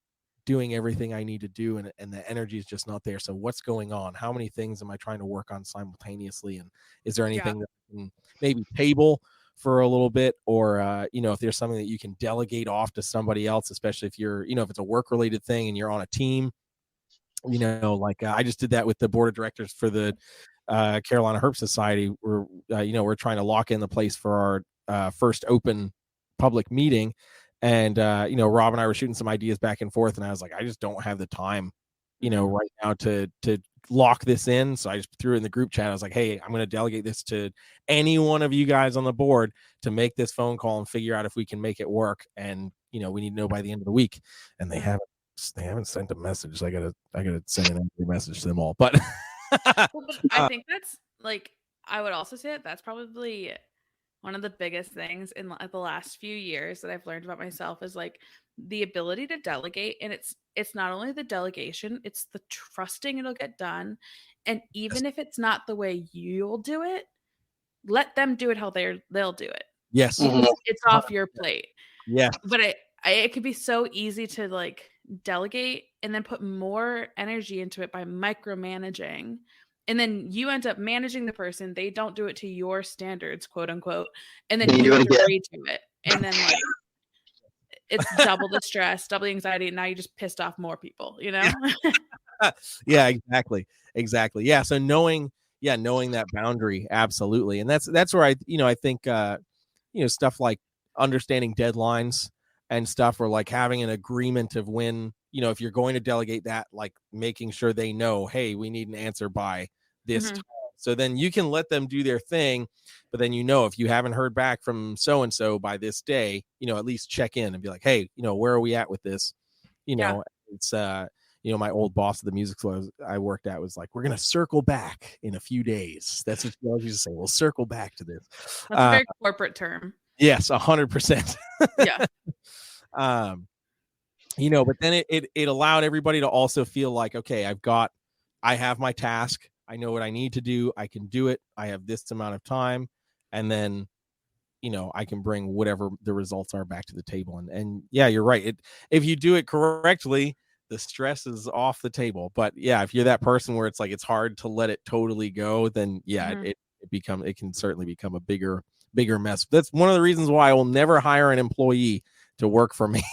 Speaker 3: doing everything I need to do, and the energy is just not there. So what's going on? How many things am I trying to work on simultaneously? And is there anything that I can maybe table for a little bit, or if there's something that you can delegate off to somebody else, especially if you're if it's a work related thing and you're on a team, like I just did that with the board of directors for the Carolina Herp Society. We're trying to lock in the place for our first open public meeting, and Rob and I were shooting some ideas back and forth, and I was like, I just don't have the time right now to lock this in. So I just threw it in the group chat. I was like, hey, I'm going to delegate this to any one of you guys on the board to make this phone call and figure out if we can make it work. And we need to know by the end of the week. And they haven't sent a message. I gotta send an angry message to them all. But
Speaker 5: I think that's like, I would also say that's probably one of the biggest things in the last few years that I've learned about myself is like the ability to delegate. And it's not only the delegation, it's the trusting it'll get done. And even if it's not the way you'll do it, let them do it how they'll do it.
Speaker 3: Yes.
Speaker 5: It's off your plate.
Speaker 3: Yeah.
Speaker 5: But it could be so easy to like delegate and then put more energy into it by micromanaging. And then you end up managing the person. They don't do it to your standards, quote unquote. And then you have to redo it. And then like it's double the stress, double the anxiety. And now you just pissed off more people,
Speaker 3: Yeah, exactly. Yeah. So knowing that boundary. Absolutely. And that's where I think, stuff like understanding deadlines and stuff, or like having an agreement of when, if you're going to delegate that, like making sure they know, hey, we need an answer by this time. So then you can let them do their thing, but then if you haven't heard back from so and so by this day, at least check in and be like, hey, where are we at with this? It's my old boss at the music store I worked at was like, we're gonna circle back in a few days. That's what you always used to say. We'll circle back to this.
Speaker 5: That's a very corporate term.
Speaker 3: Yes, 100%.
Speaker 5: Yeah.
Speaker 3: But then it allowed everybody to also feel like, okay, I have my task. I know what I need to do. I can do it. I have this amount of time. And then, I can bring whatever the results are back to the table. And yeah, you're right. If you do it correctly, the stress is off the table. But yeah, if you're that person where it's like, it's hard to let it totally go, then yeah, it can certainly become a bigger mess. That's one of the reasons why I will never hire an employee to work for me.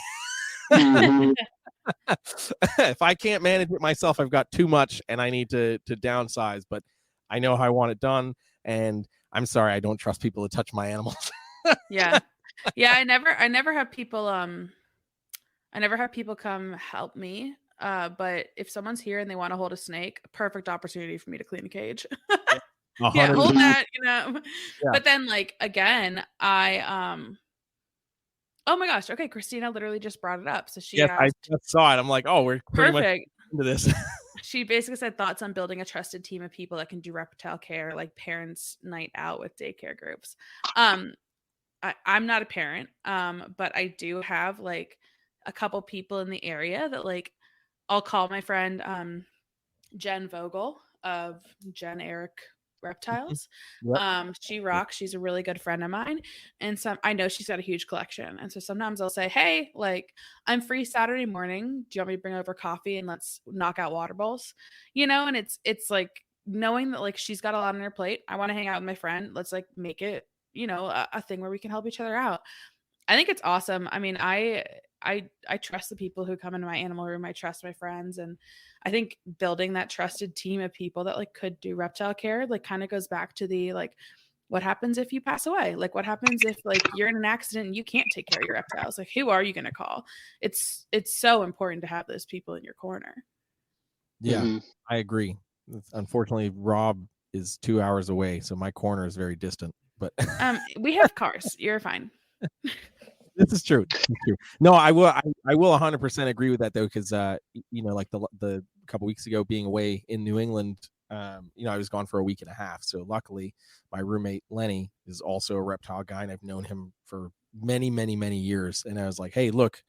Speaker 3: If I can't manage it myself, I've got too much and I need to downsize, but I know how I want it done. And I'm sorry, I don't trust people to touch my animals.
Speaker 5: Yeah. I never have people, come help me. But if someone's here and they want to hold a snake, perfect opportunity for me to clean a cage. Yeah, hold that, Yeah. But then like, again, oh my gosh. Okay. Christina literally just brought it up. So she asked,
Speaker 3: I just saw it. I'm like, oh, we're pretty much into this.
Speaker 5: She basically said thoughts on building a trusted team of people that can do reptile care, like parents' night out with daycare groups. I'm not a parent, but I do have like a couple people in the area that like I'll call my friend Jen Vogel of Jen Eric Reptiles. Yep. She rocks. She's a really good friend of mine, and I know she's got a huge collection. And so sometimes I'll say, "Hey, like I'm free Saturday morning. Do you want me to bring over coffee and let's knock out water bowls?" And it's like knowing that like she's got a lot on her plate. I want to hang out with my friend. Let's like make it a thing where we can help each other out. I think it's awesome. I mean, I trust the people who come into my animal room. I trust my friends. And I think building that trusted team of people that like could do reptile care, like kind of goes back to the, like, what happens if you pass away? Like what happens if like you're in an accident and you can't take care of your reptiles? Like, who are you going to call? It's so important to have those people in your corner.
Speaker 3: Yeah, I agree. Unfortunately, Rob is 2 hours away. So my corner is very distant, but
Speaker 5: we have cars. You're fine.
Speaker 3: This is true. This is true. No, I will 100% agree with that though, because like the couple weeks ago being away in New England, I was gone for a week and a half. So luckily, my roommate Lenny is also a reptile guy, and I've known him for many, many, many years. And I was like, hey, look,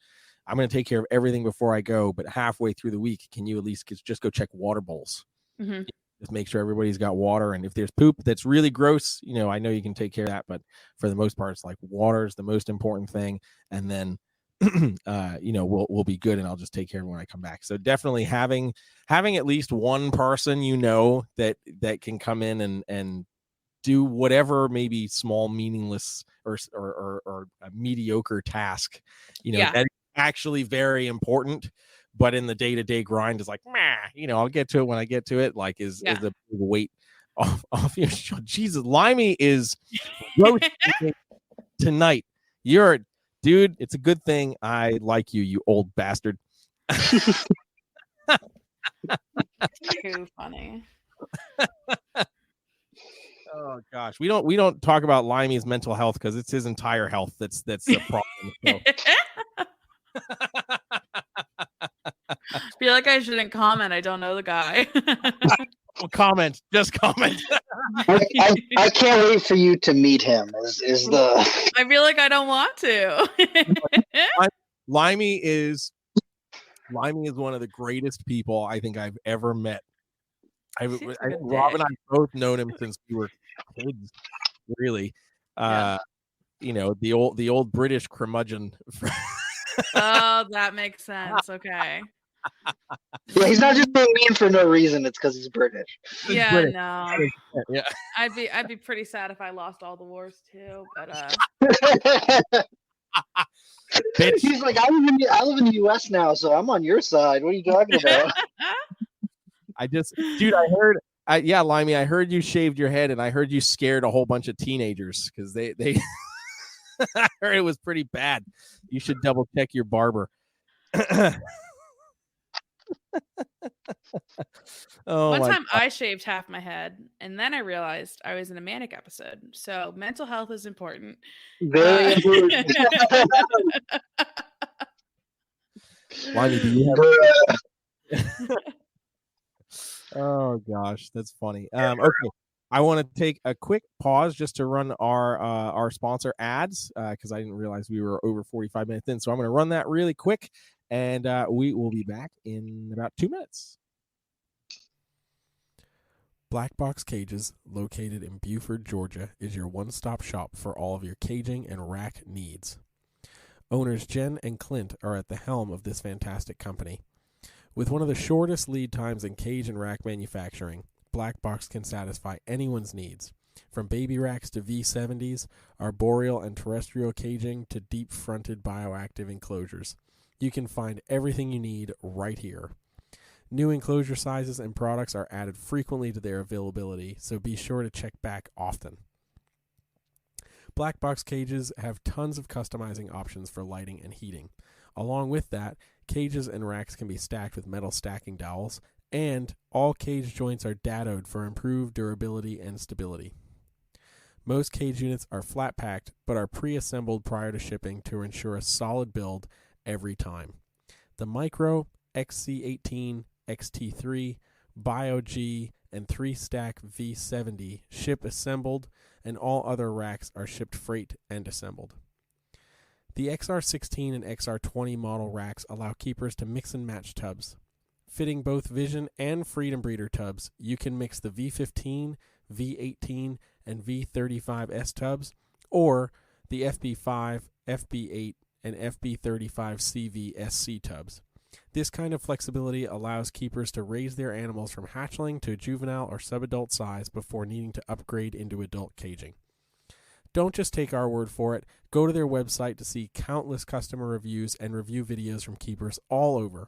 Speaker 3: I'm going to take care of everything before I go, but halfway through the week, can you at least just go check water bowls?
Speaker 5: Mm-hmm.
Speaker 3: Just make sure everybody's got water. And if there's poop that's really gross, I know you can take care of that, but for the most part, it's like water is the most important thing. And then, we'll be good, and I'll just take care of it when I come back. So definitely having at least one person, that can come in and do whatever, maybe small, meaningless or a mediocre task, that is actually very important. But in the day-to-day grind is like, I'll get to it when I get to it. Like is a weight off your shoulder. Jesus, Limey is roasting tonight. Dude, it's a good thing I like you, you old bastard.
Speaker 5: Too funny.
Speaker 3: Oh gosh, we don't talk about Limey's mental health because it's his entire health that's the problem. So.
Speaker 5: Feel like I shouldn't comment. I don't know the guy.
Speaker 3: Comment. Just comment.
Speaker 4: I can't wait for you to meet him. Is the
Speaker 5: I feel like I don't want to.
Speaker 3: Limey is one of the greatest people I think I've ever met. I think Rob and I both known him since we were kids. Really, the old British curmudgeon.
Speaker 5: Oh, that makes sense. Okay.
Speaker 4: Yeah, he's not just being mean for no reason. It's because he's British.
Speaker 5: Yeah,
Speaker 3: British.
Speaker 5: no.
Speaker 3: Yeah.
Speaker 5: I'd be pretty sad if I lost all the wars too. But
Speaker 4: He's like, I live in the U.S. now, so I'm on your side. What are you talking about?
Speaker 3: Limey, I heard you shaved your head, and I heard you scared a whole bunch of teenagers because they I heard it was pretty bad. You should double check your barber.
Speaker 5: One time I shaved half my head, and then I realized I was in a manic episode. So mental health is important.
Speaker 4: Very important.
Speaker 3: Limey, do you have? Oh gosh, that's funny. Okay, I want to take a quick pause just to run our sponsor ads because I didn't realize we were over 45 minutes in. So I'm going to run that really quick, and we will be back in about 2 minutes. Black Box Cages, located in Buford, Georgia, is your one-stop shop for all of your caging and rack needs. Owners Jen and Clint are at the helm of this fantastic company. With one of the shortest lead times in cage and rack manufacturing, Black Box can satisfy anyone's needs. From baby racks to V70s, arboreal and terrestrial caging to deep-fronted bioactive enclosures. You can find everything you need right here. New enclosure sizes and products are added frequently to their availability, so be sure to check back often. Black Box Cages have tons of customizing options for lighting and heating. Along with that, cages and racks can be stacked with metal stacking dowels, and all cage joints are dadoed for improved durability and stability. Most cage units are flat packed, but are pre-assembled prior to shipping to ensure a solid build every time. The Micro, XC18, XT3, Bio-G, and 3-stack V70 ship assembled, and all other racks are shipped freight and assembled. The XR16 and XR20 model racks allow keepers to mix and match tubs. Fitting both Vision and Freedom Breeder tubs, you can mix the V15, V18, and V35S tubs, or the FB5, FB8, and FB35CV SC tubs. This kind of flexibility allows keepers to raise their animals from hatchling to juvenile or subadult size before needing to upgrade into adult caging. Don't just take our word for it. Go to their website to see countless customer reviews and review videos from keepers all over.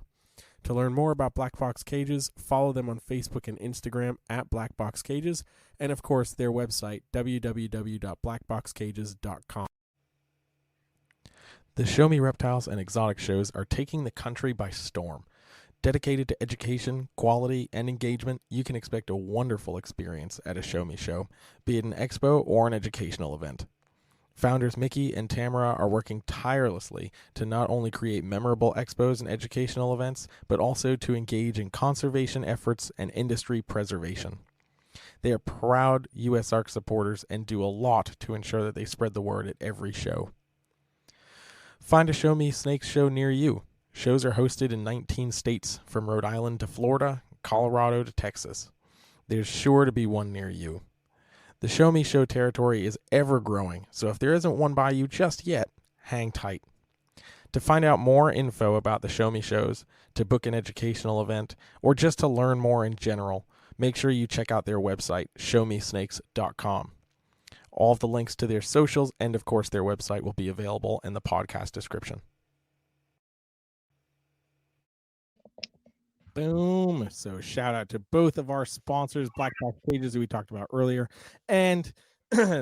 Speaker 3: To learn more about Black Box Cages, follow them on Facebook and Instagram at Black Box Cages, and of course their website, www.blackboxcages.com. The Show Me Reptiles and Exotic shows are taking the country by storm. Dedicated to education, quality, and engagement, you can expect a wonderful experience at a Show Me show, be it an expo or an educational event. Founders Mickey and Tamara are working tirelessly to not only create memorable expos and educational events, but also to engage in conservation efforts and industry preservation. They are proud USARK supporters and do a lot to ensure that they spread the word at every show. Find a Show Me Snakes show near you. Shows are hosted in 19 states, from Rhode Island to Florida, Colorado to Texas. There's sure to be one near you. The Show Me Show territory is ever growing, so if there isn't one by you just yet, hang tight. To find out more info about the Show Me shows, to book an educational event, or just to learn more in general, make sure you check out their website, showmesnakes.com. All of the links to their socials and, of course, their website will be available in the podcast description. Boom. So shout out to both of our sponsors, Black Box Cages, who we talked about earlier, and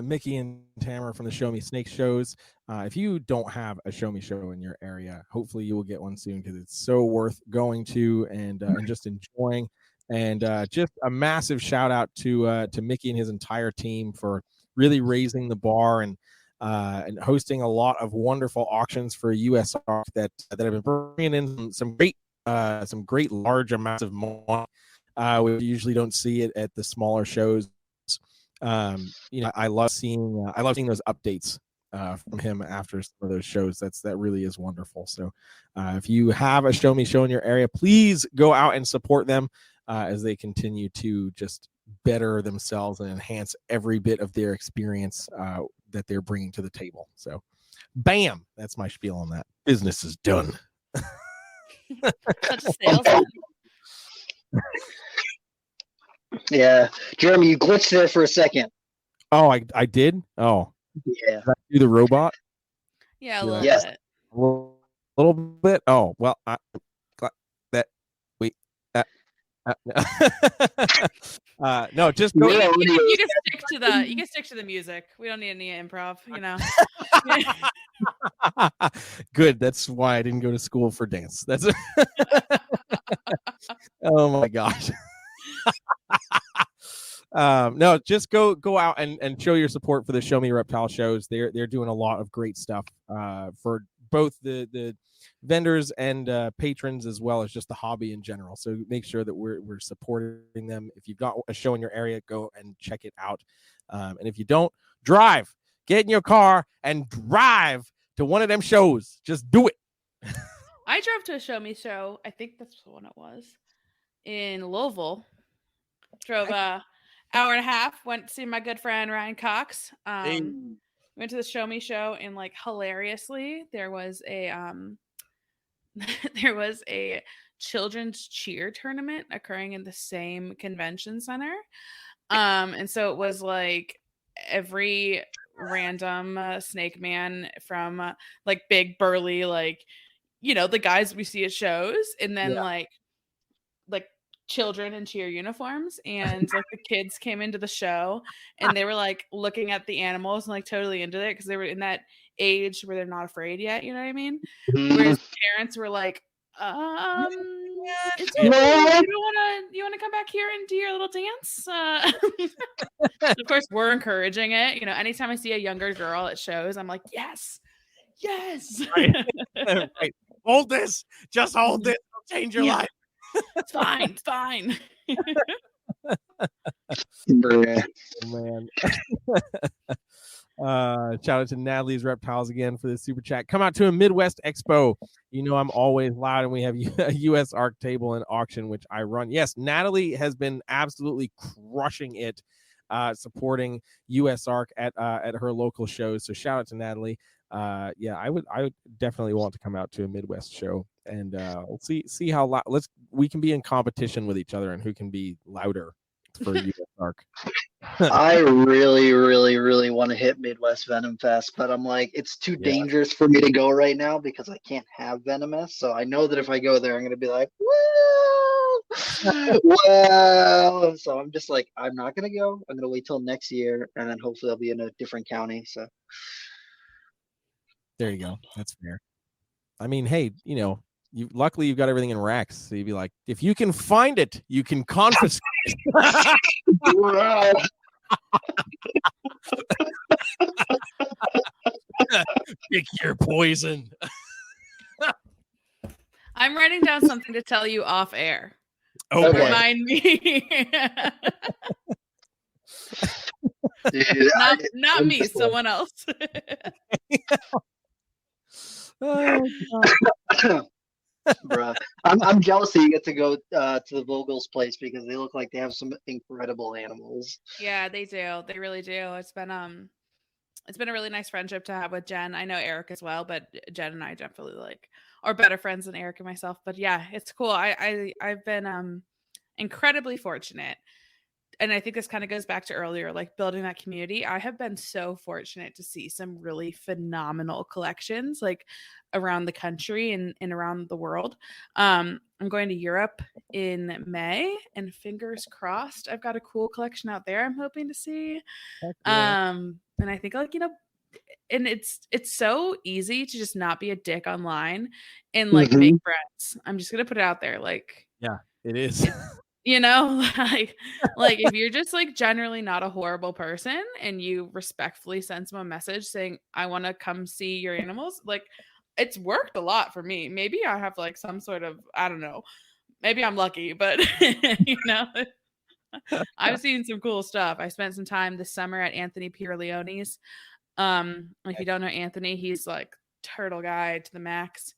Speaker 3: Mickey and Tamara from the Show Me Snakes shows. If you don't have a Show Me show in your area, hopefully you will get one soon, because it's so worth going to and just enjoying. And just a massive shout out to Mickey and his entire team for really raising the bar and hosting a lot of wonderful auctions for USARK that have been bringing in some great large amounts of money. We usually don't see it at the smaller shows. I love seeing those updates from him after some of those shows. That really is wonderful. So if you have a Show Me show in your area, please go out and support them as they continue to just better themselves and enhance every bit of their experience that they're bringing to the table. So bam, that's my spiel on that. Business is done.
Speaker 5: Such a salesman.
Speaker 4: Yeah, Jeremy, you glitched there for a second.
Speaker 3: Oh, I did. Oh,
Speaker 4: yeah.
Speaker 3: Did I do the robot?
Speaker 5: Yeah, a little
Speaker 4: Yes.
Speaker 5: bit.
Speaker 3: A little bit. Oh, well, no, just go.
Speaker 5: You can stick to the music. We don't need any improv, you know.
Speaker 3: Good. That's why I didn't go to school for dance. That's oh my gosh. No, just go out and show your support for the Show Me Reptile shows. They're doing a lot of great stuff for both the vendors and patrons, as well as just the hobby in general. So make sure that we're supporting them. If you've got a show in your area, go and check it out. And if you don't, get in your car and drive to one of them shows. Just do it.
Speaker 5: I drove to a Show Me show. I think that's the one it was in Louisville. Drove a hour and a half. Went to see my good friend Ryan Cox. Went to the Show Me show, and like hilariously, there was a children's cheer tournament occurring in the same convention center. And so it was like every random snake man from like big burly, like, you know, the guys we see at shows, and then like children in cheer uniforms, and like the kids came into the show and they were like looking at the animals and like totally into it because they were in that age where they're not afraid yet, you know what I mean? Whereas parents were like, it's okay. You want to come back here and do your little dance? Of course, we're encouraging it. You know, anytime I see a younger girl at shows, I'm like, yes.
Speaker 3: Right. Right. Hold this. Just hold this. It'll change your life.
Speaker 5: It's fine.
Speaker 3: Oh, man. Shout out to Natalie's Reptiles again for the super chat. Come out to a Midwest Expo. You know I'm always loud, and we have a USARK table and auction, which I run. Yes, Natalie has been absolutely crushing it, supporting USARK at her local shows. So shout out to Natalie. Yeah, I would definitely want to come out to a Midwest show, and we'll see how loud. We can be in competition with each other and who can be louder for USARK.
Speaker 4: I really, really, really want to hit Midwest Venom Fest, but I'm like, it's too dangerous for me to go right now because I can't have venomous. So I know that if I go there, I'm going to be like, well. So I'm just like, I'm not going to go. I'm going to wait till next year, and then hopefully I'll be in a different county. So
Speaker 3: there you go. That's fair. I mean, hey, you know, luckily you've got everything in racks. So you'd be like, if you can find it, you can confiscate it. Pick your poison.
Speaker 5: I'm writing down something to tell you off air.
Speaker 3: Okay.
Speaker 5: Remind me.
Speaker 4: Dude,
Speaker 5: not me, someone else.
Speaker 3: Oh, God.
Speaker 4: Bruh. I'm jealous that you get to go to the Vogel's place because they look like they have some incredible animals.
Speaker 5: Yeah, they do. They really do. It's been a really nice friendship to have with Jen. I know Eric as well, but Jen and I definitely are better friends than Eric and myself. But yeah, it's cool. I've been incredibly fortunate. And I think this kind of goes back to earlier, like building that community. I have been so fortunate to see some really phenomenal collections like around the country and around the world. I'm going to Europe in May, and fingers crossed, I've got a cool collection out there I'm hoping to see.
Speaker 3: Yeah.
Speaker 5: And I think and it's so easy to just not be a dick online and make friends. I'm just gonna put it out there.
Speaker 3: Yeah, it is.
Speaker 5: Like if you're just generally not a horrible person and you respectfully send someone a message saying, I want to come see your animals, it's worked a lot for me. Maybe I have some sort of, I don't know, maybe I'm lucky, but I've seen some cool stuff. I spent some time this summer at Anthony Pierleone's. If you don't know Anthony, he's turtle guy to the max.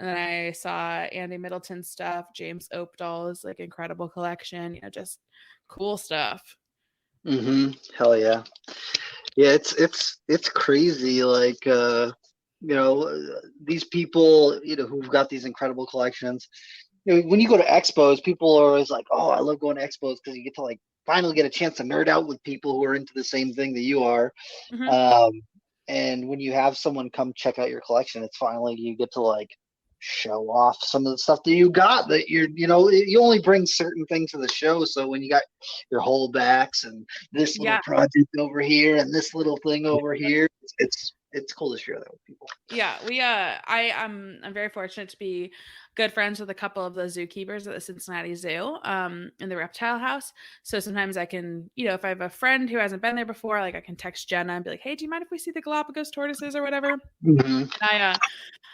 Speaker 5: And then I saw Andy Middleton stuff, James Opdahl's incredible collection, just cool stuff.
Speaker 4: Hell yeah. Yeah, it's crazy. These people, who've got these incredible collections. When you go to expos, people are always like, oh, I love going to expos because you get to finally get a chance to nerd out with people who are into the same thing that you are. And when you have someone come check out your collection, it's finally you get to show off some of the stuff that you got that you only bring certain things to the show. So when you got your holdbacks and this little project over here and this little thing over here, it's cool to share that with people.
Speaker 5: Yeah, I'm very fortunate to be good friends with a couple of the zookeepers at the Cincinnati Zoo, in the Reptile House. So sometimes I can, if I have a friend who hasn't been there before, I can text Jenna and be like, hey, do you mind if we see the Galapagos tortoises or whatever? And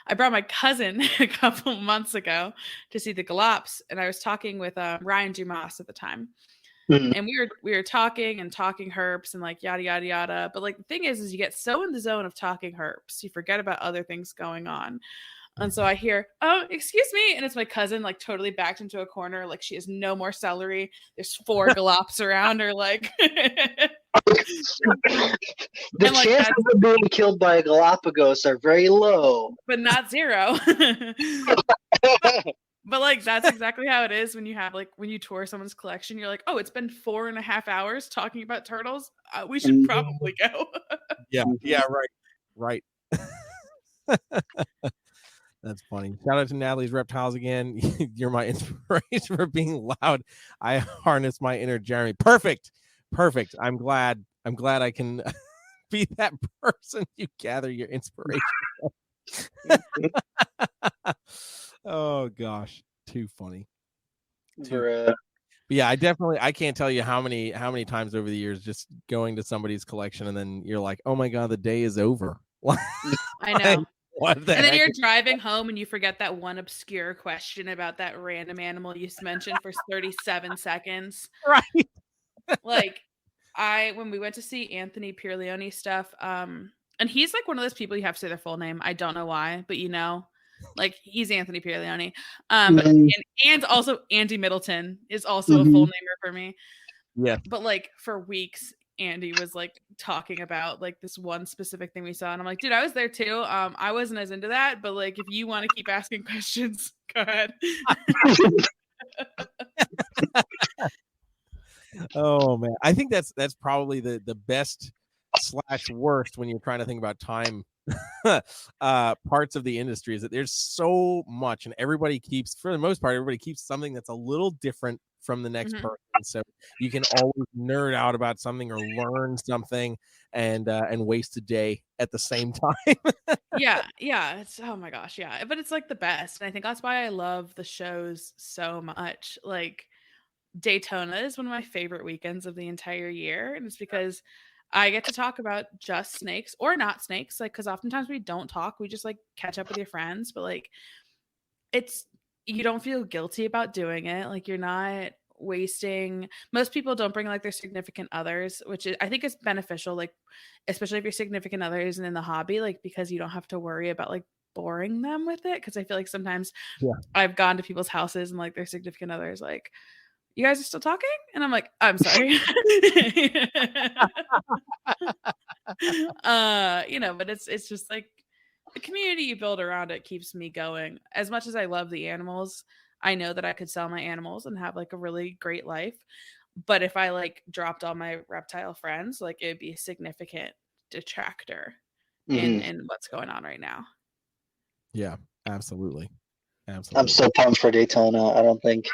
Speaker 5: I brought my cousin a couple months ago to see the Galops, and I was talking with Ryan Dumas at the time. And we were talking herps and yada yada yada. But the thing is you get so in the zone of talking herps, you forget about other things going on. And so I hear, oh, excuse me, and it's my cousin totally backed into a corner, she has no more celery. There's 4 Galops around her,
Speaker 4: The chances of being killed by a Galapagos are very low,
Speaker 5: but not zero. But that's exactly how it is when you have when you tour someone's collection. You're like, oh, it's been 4.5 hours talking about turtles. We should probably go.
Speaker 3: Yeah, right. That's funny. Shout out to Natalie's Reptiles again. You're my inspiration for being loud. I harness my inner Jeremy. Perfect. I'm glad I can be that person you gather your inspiration from. Oh gosh, too funny. But yeah, I can't tell you how many times over the years just going to somebody's collection and then you're like, oh my god, the day is over.
Speaker 5: I know.
Speaker 3: What the
Speaker 5: and then
Speaker 3: heck?
Speaker 5: You're driving home and you forget that one obscure question about that random animal you mentioned for 37 seconds.
Speaker 3: Right.
Speaker 5: When we went to see Anthony Pierleone stuff, and he's one of those people you have to say their full name. I don't know why, but he's Anthony Pierleone. And also Andy Middleton is also a full namer for me.
Speaker 3: Yeah.
Speaker 5: But for weeks, Andy was talking about this one specific thing we saw, and I'm like, dude, I was there too. I wasn't as into that, but if you want to keep asking questions, go ahead.
Speaker 3: Oh man, I think that's probably the best / worst when you're trying to think about time parts of the industry is that there's so much, and everybody keeps, for the most part, something that's a little different from the next person, so you can always nerd out about something or learn something and waste a day at the same time.
Speaker 5: yeah it's, oh my gosh, yeah, but it's the best, and I think that's why I love the shows so much. Daytona is one of my favorite weekends of the entire year, and it's because I get to talk about just snakes or not snakes, like, because oftentimes we don't talk. We just like catch up with your friends, but like you don't feel guilty about doing it. Like you're not wasting. Most people don't bring like their significant others, which I think is beneficial, like especially if your significant other isn't in the hobby, like because you don't have to worry about like boring them with it. Because I feel like sometimes I've gone to people's houses and like their significant others like, you guys are still talking? And I'm like, I'm sorry. But it's just like the community you build around it keeps me going. As much as I love the animals, I know that I could sell my animals and have like a really great life. But if I like dropped all my reptile friends, like it'd be a significant detractor in what's going on right now.
Speaker 3: Yeah, absolutely.
Speaker 4: I'm so pumped for Daytona. I don't think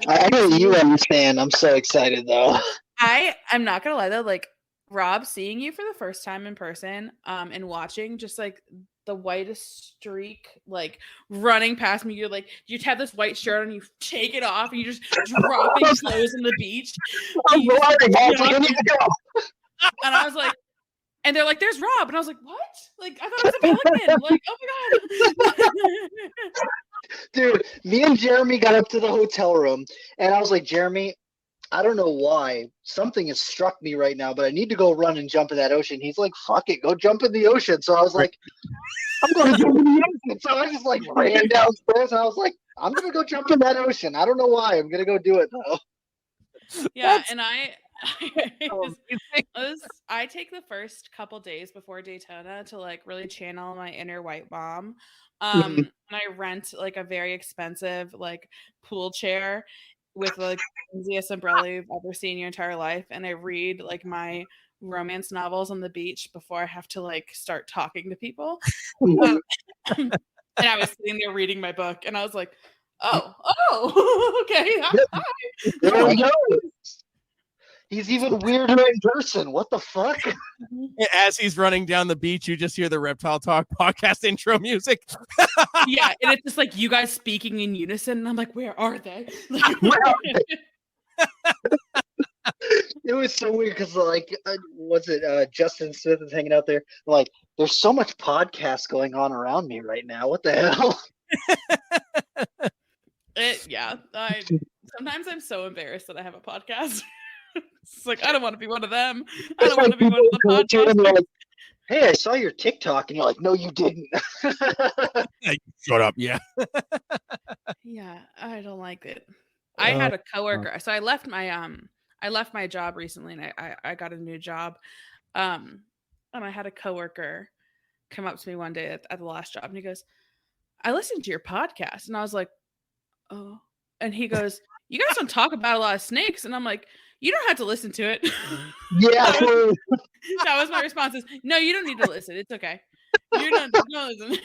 Speaker 4: I know you understand. I'm so excited though.
Speaker 5: I'm not gonna lie though, like Rob, seeing you for the first time in person, and watching just like the whitest streak like running past me, you're like, you have this white shirt on, you take it off, and you're just dropping clothes on the beach.
Speaker 4: I'm driving, I need to go.
Speaker 5: And I was like, and they're like, there's Rob. And I was like, what? Like, I thought it was a pelican. Like, oh my God.
Speaker 4: Dude, me and Jeremy got up to the hotel room and I was like, Jeremy, I don't know why something has struck me right now, but I need to go run and jump in that ocean. He's like, fuck it, go jump in the ocean. So I was like, I'm going to jump in the ocean. So I just like ran downstairs and I was like, I'm going to go jump in that ocean. I don't know why. I'm going to go do it though.
Speaker 5: Yeah. And I take the first couple days before Daytona to like really channel my inner white mom. And I rent like a very expensive like pool chair with like the easiest umbrella you've ever seen in your entire life, and I read like my romance novels on the beach before I have to like start talking to people. And I was sitting there reading my book, and I was like, oh, okay. Hi.
Speaker 4: There we go. He's even weirder in person. What the fuck?
Speaker 3: As he's running down the beach, you just hear the Reptile Talk podcast intro music.
Speaker 5: Yeah, and it's just like you guys speaking in unison, and I'm like, where are they?
Speaker 4: It was so weird because, like, Justin Smith is hanging out there. Like, there's so much podcast going on around me right now. What the hell?
Speaker 5: Sometimes I'm so embarrassed that I have a podcast. It's like, I don't want to be one of them. I don't want to be one of the podcasters.
Speaker 4: Like, hey, I saw your TikTok, and you're like, no, you didn't.
Speaker 3: Hey, shut up. Yeah.
Speaker 5: Yeah, I don't like it. I had a coworker. So I left my job recently, and I got a new job. And I had a coworker come up to me one day at the last job, and he goes, I listened to your podcast. And I was like, oh. And he goes, you guys don't talk about a lot of snakes. And I'm like, you don't have to listen to it.
Speaker 4: Yeah.
Speaker 5: That was my response is, no, you don't need to listen. It's okay. You don't listen.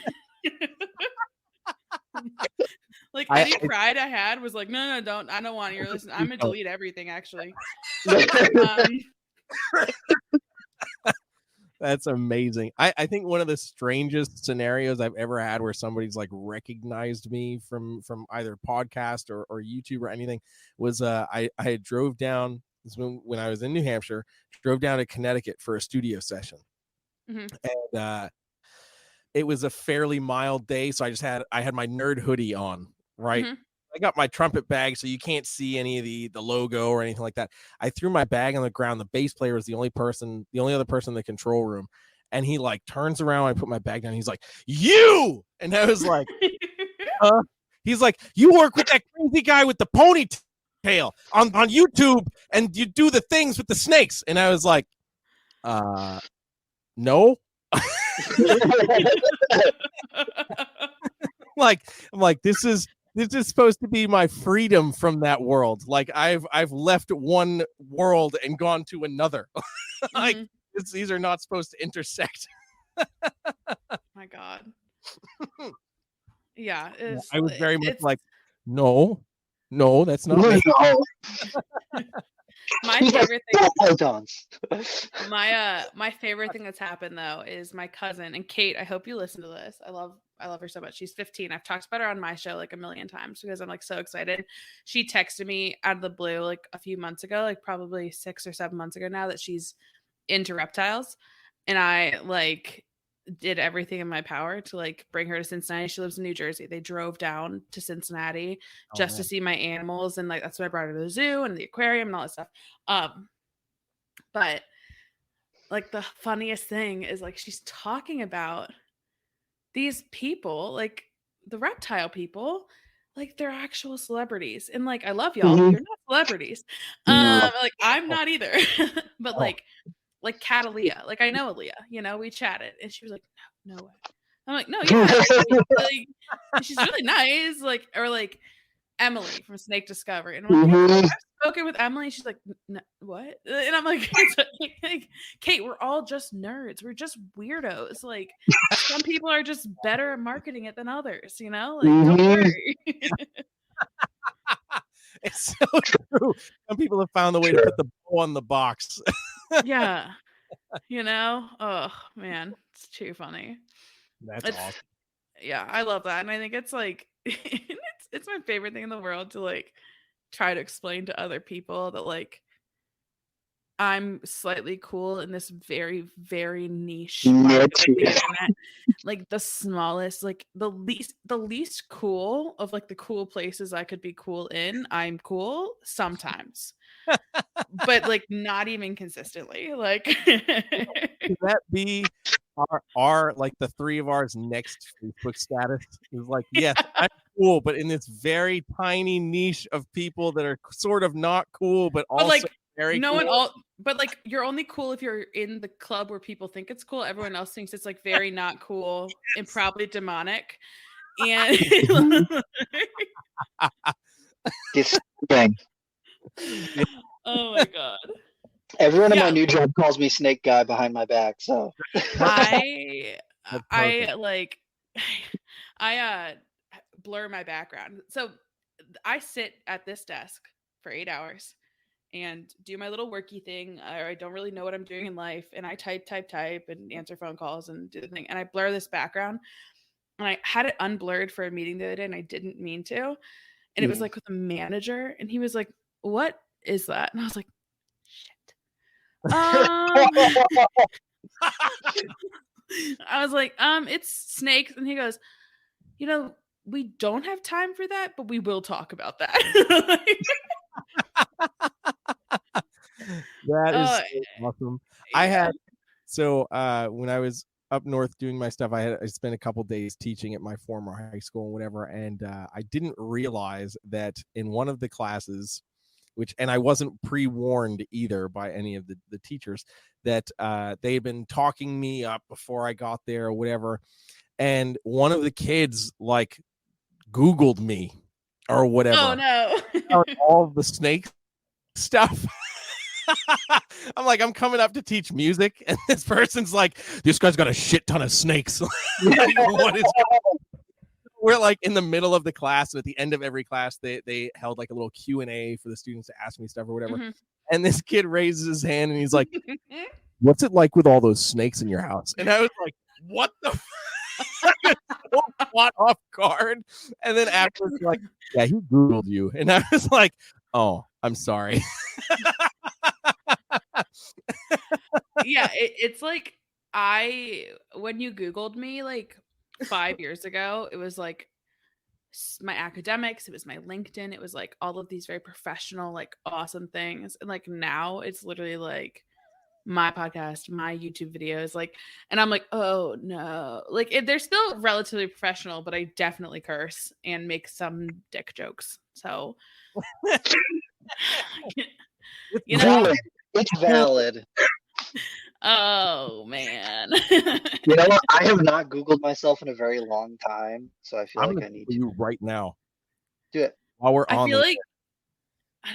Speaker 5: Like any pride I had was like, no, don't. I don't want your listen. I'm going to delete everything, actually.
Speaker 3: That's amazing. I think one of the strangest scenarios I've ever had where somebody's like recognized me from either podcast or YouTube or anything was I drove down when I was in New Hampshire, drove down to Connecticut for a studio session. And it was a fairly mild day, so I had my nerd hoodie on, right? I got my trumpet bag, so you can't see any of the logo or anything like that. I threw my bag on the ground. The bass player was the only other person in the control room. And he like turns around. I put my bag down. He's like, you! And I was like, he's like, you work with that crazy guy with the ponytail on YouTube and you do the things with the snakes. And I was like, no. I'm like, this is supposed to be my freedom from that world. Like I've left one world and gone to another. Like these are not supposed to intersect.
Speaker 5: My God. Yeah.
Speaker 3: I was very much like, no, that's not me.
Speaker 5: My favorite thing. My favorite thing that's happened though is my cousin, and Kate, I hope you listen to this. I love her so much. She's 15. I've talked about her on my show like a million times because I'm like so excited. She texted me out of the blue like a few months ago, like probably 6 or 7 months ago now, that she's into reptiles, and I like did everything in my power to like bring her to Cincinnati. She lives in New Jersey. They drove down to Cincinnati just to see my animals, and like that's why I brought her to the zoo and the aquarium and all that stuff. But like the funniest thing is like she's talking about these people, like the reptile people, like they're actual celebrities. And like I love y'all, you're not celebrities. Like I'm not either. But like Catalia, like I know Aaliyah, you know, we chatted and she was like, no way. I'm like, no, yeah. Like, she's really nice. Like, or like Emily from Snake Discovery. And I'm like, yeah, I've spoken with Emily. She's like, no, what? And I'm like, Kate, we're all just nerds. We're just weirdos. Like, some people are just better at marketing it than others, you know? Like, don't worry.
Speaker 3: It's so true. Some people have found the way to put the bow on the box.
Speaker 5: Yeah. You know? Oh, man. It's too funny.
Speaker 3: That's awesome.
Speaker 5: Yeah, I love that. And I think it's like, it's my favorite thing in the world to like try to explain to other people that like I'm slightly cool in this very, very niche market of the internet. Like the smallest, like the least cool of like the cool places I could be cool in. I'm cool sometimes. But like not even consistently. Like
Speaker 3: could that be our like the three of ours next Facebook status is like, yes, I'm cool, but in this very tiny niche of people that are sort of not cool, but also
Speaker 5: like
Speaker 3: very
Speaker 5: no
Speaker 3: cool.
Speaker 5: one all but like you're only cool if you're in the club where people think it's cool. Everyone else thinks it's like very not cool and probably demonic. And oh my god.
Speaker 4: Everyone in my new job calls me Snake Guy behind my back. So
Speaker 5: I blur my background. So I sit at this desk for 8 hours and do my little worky thing. I don't really know what I'm doing in life. And I type and answer phone calls and do the thing. And I blur this background. And I had it unblurred for a meeting the other day and I didn't mean to. And it was like with a manager. And he was like, what is that? And I was like, shit. I was like, it's snakes. And he goes, you know, we don't have time for that, but we will talk about that.
Speaker 3: That is so awesome. Yeah. When I was up north doing my stuff, I spent a couple days teaching at my former high school and whatever, and I didn't realize that in one of the classes, and I wasn't pre-warned either by any of the teachers, that they had been talking me up before I got there or whatever, and one of the kids like Googled me or whatever.
Speaker 5: Oh no.
Speaker 3: All the snake stuff. I'm like, I'm coming up to teach music, and this person's like, this guy's got a shit ton of snakes. What is we're like in the middle of the class, and at the end of every class they held like a little Q&A for the students to ask me stuff or whatever. And this kid raises his hand and he's like, what's it like with all those snakes in your house? And I was like, what the so caught off guard. And then afterwards, like, yeah, he Googled you. And I was like, oh, I'm sorry.
Speaker 5: Yeah, it's like when you Googled me like 5 years ago, it was like my academics, it was my LinkedIn, it was like all of these very professional, like awesome things. And like now it's literally like my podcast, my YouTube videos, like, and I'm like, oh no, like they're still relatively professional, but I definitely curse and make some dick jokes. So you know,
Speaker 4: it's valid.
Speaker 5: Oh man.
Speaker 4: You know what? I have not Googled myself in a very long time, so I feel like I need to.
Speaker 3: You right now.
Speaker 4: Do it.
Speaker 3: While we're
Speaker 5: I
Speaker 3: on.
Speaker 5: feel like
Speaker 4: I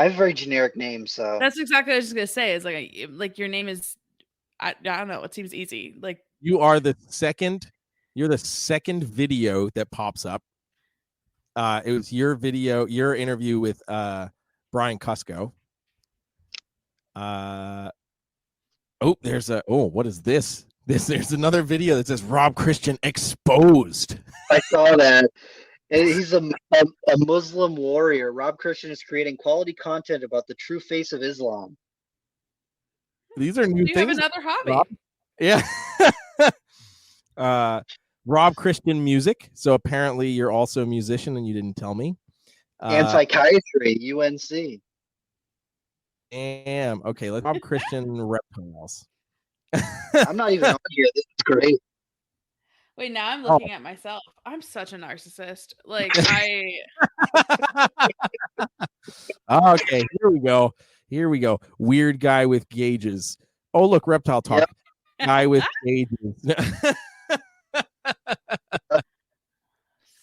Speaker 4: have a very generic name, so
Speaker 5: that's exactly what I was just gonna say. Is like your name is I don't know. It seems easy. Like
Speaker 3: you are the second. You're the second video that pops up. It was your video, your interview with Brian Cusco. What is this? There's another video that says Rob Christian exposed.
Speaker 4: I saw that. He's a Muslim warrior. Rob Christian is creating quality content about the true face of Islam.
Speaker 3: These are new
Speaker 5: You
Speaker 3: things.
Speaker 5: have another hobby.
Speaker 3: Rob. Yeah. Rob Christian Music. So apparently you're also a musician and you didn't tell me.
Speaker 4: And psychiatry, UNC.
Speaker 3: Damn. Okay, let's Rob Christian Reptiles.
Speaker 4: I'm not even on here. This is great.
Speaker 5: Wait, now I'm looking at myself. I'm such a narcissist. Like
Speaker 3: Okay, here we go. Weird guy with gauges. Oh, look, Reptile Talk. Yep. Guy with gauges.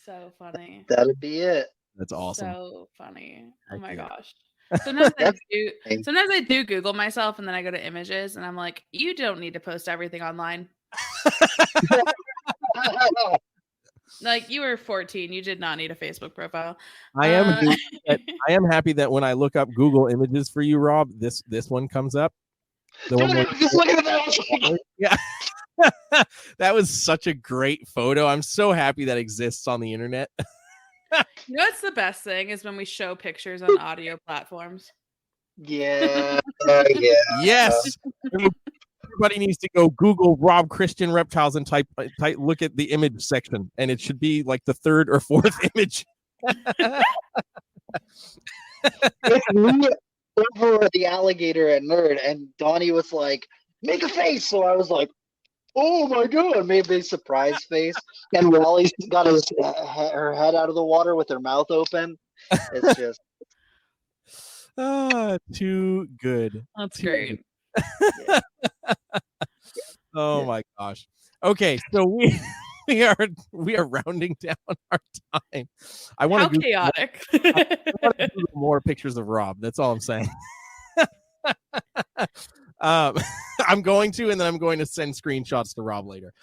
Speaker 5: So funny.
Speaker 4: That'd be it.
Speaker 3: That's awesome.
Speaker 5: So funny. Oh my gosh. Sometimes I do Google myself and then I go to images and I'm like, you don't need to post everything online. Like, you were 14, you did not need a Facebook profile.
Speaker 3: I am happy that when I look up Google images for you, Rob, this one comes up.
Speaker 4: Just look at that.
Speaker 3: Yeah. That was such a great photo. I'm so happy that exists on the internet.
Speaker 5: You know what's the best thing is when we show pictures on audio platforms.
Speaker 4: Yeah.
Speaker 3: Yes. Everybody needs to go Google Rob Christian Reptiles and type look at the image section, and it should be like the third or fourth image.
Speaker 4: It's me over the alligator at Nerd, and Donnie was like, "Make a face." So I was like, "Oh my god!" Made a big surprise face, and Wally's got her head out of the water with her mouth open. It's just
Speaker 3: too good.
Speaker 5: That's great.
Speaker 3: Yeah. Oh my gosh. Okay, so we are rounding down our time. I want to
Speaker 5: chaotic.
Speaker 3: more pictures of Rob. That's all I'm saying. I'm going to, and then I'm going to send screenshots to Rob later.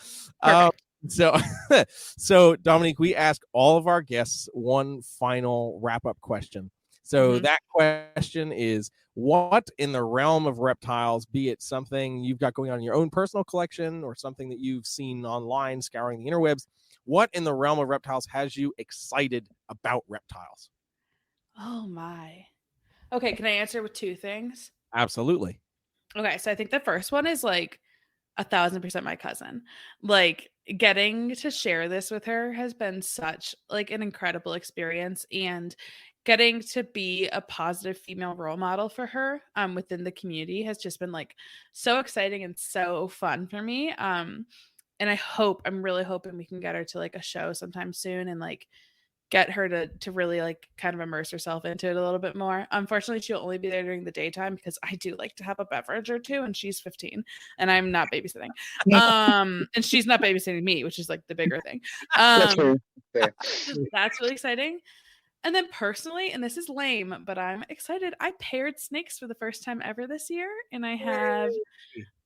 Speaker 3: So Dominique, we ask all of our guests one final wrap-up question. So that question is, what in the realm of reptiles, be it something you've got going on in your own personal collection or something that you've seen online scouring the interwebs, what in the realm of reptiles has you excited about reptiles?
Speaker 5: Oh my. Okay, can I answer with two things?
Speaker 3: Absolutely.
Speaker 5: Okay, so I think the first one is like 1,000% my cousin. Like, getting to share this with her has been such like an incredible experience, and getting to be a positive female role model for her within the community has just been like so exciting and so fun for me. And I'm really hoping we can get her to like a show sometime soon and like get her to really like kind of immerse herself into it a little bit more. Unfortunately, she'll only be there during the daytime because I do like to have a beverage or two, and she's 15 and I'm not babysitting. And she's not babysitting me, which is like the bigger thing. That's really exciting. And then personally, and this is lame, but I'm excited, I paired snakes for the first time ever this year. And I have,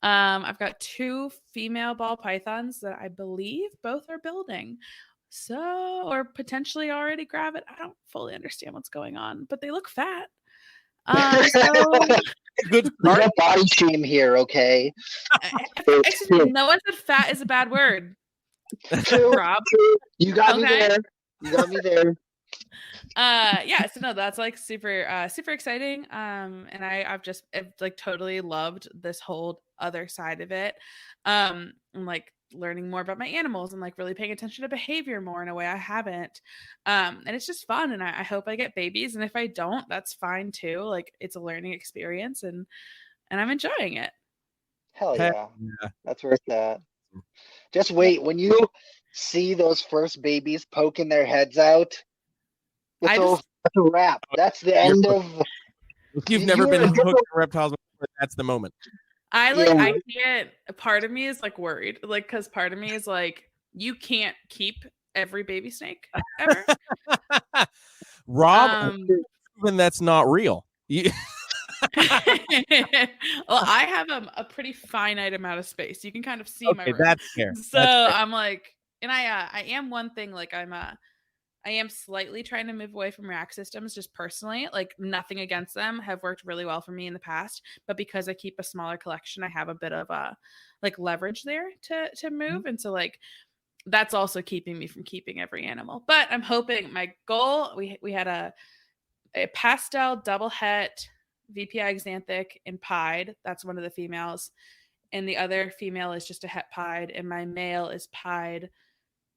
Speaker 5: I've got 2 female ball pythons that I believe both are building. So, or potentially already gravid. I don't fully understand what's going on, but they look fat.
Speaker 4: Good body shame here, okay?
Speaker 5: No one said fat is a bad word. Rob,
Speaker 4: you got me there. You got me there.
Speaker 5: So no, that's like super exciting. And I've like totally loved this whole other side of it. And like learning more about my animals and like really paying attention to behavior more in a way I haven't. And it's just fun, and I hope I get babies, and if I don't, that's fine too. Like, it's a learning experience, and I'm enjoying it.
Speaker 4: Hell yeah. That's where it's at. Just wait, when you see those first babies poking their heads out, that's a wrap. That's the end of.
Speaker 3: If you've never been hooked to reptiles before, that's the moment.
Speaker 5: I can't. Part of me is like worried, like, because part of me is like, you can't keep every baby snake ever.
Speaker 3: Rob, even that's not real.
Speaker 5: Well, I have a pretty finite amount of space. You can kind of see my room.
Speaker 3: That's fair.
Speaker 5: So that's fair. I'm like, and I am one thing, like I am slightly trying to move away from rack systems just personally. Like, nothing against them, have worked really well for me in the past, but because I keep a smaller collection, I have a bit of like leverage there to move. And so like, that's also keeping me from keeping every animal. But I'm hoping, my goal, we had a pastel double het VPI xanthic and pied. That's one of the females. And the other female is just a het pied, and my male is pied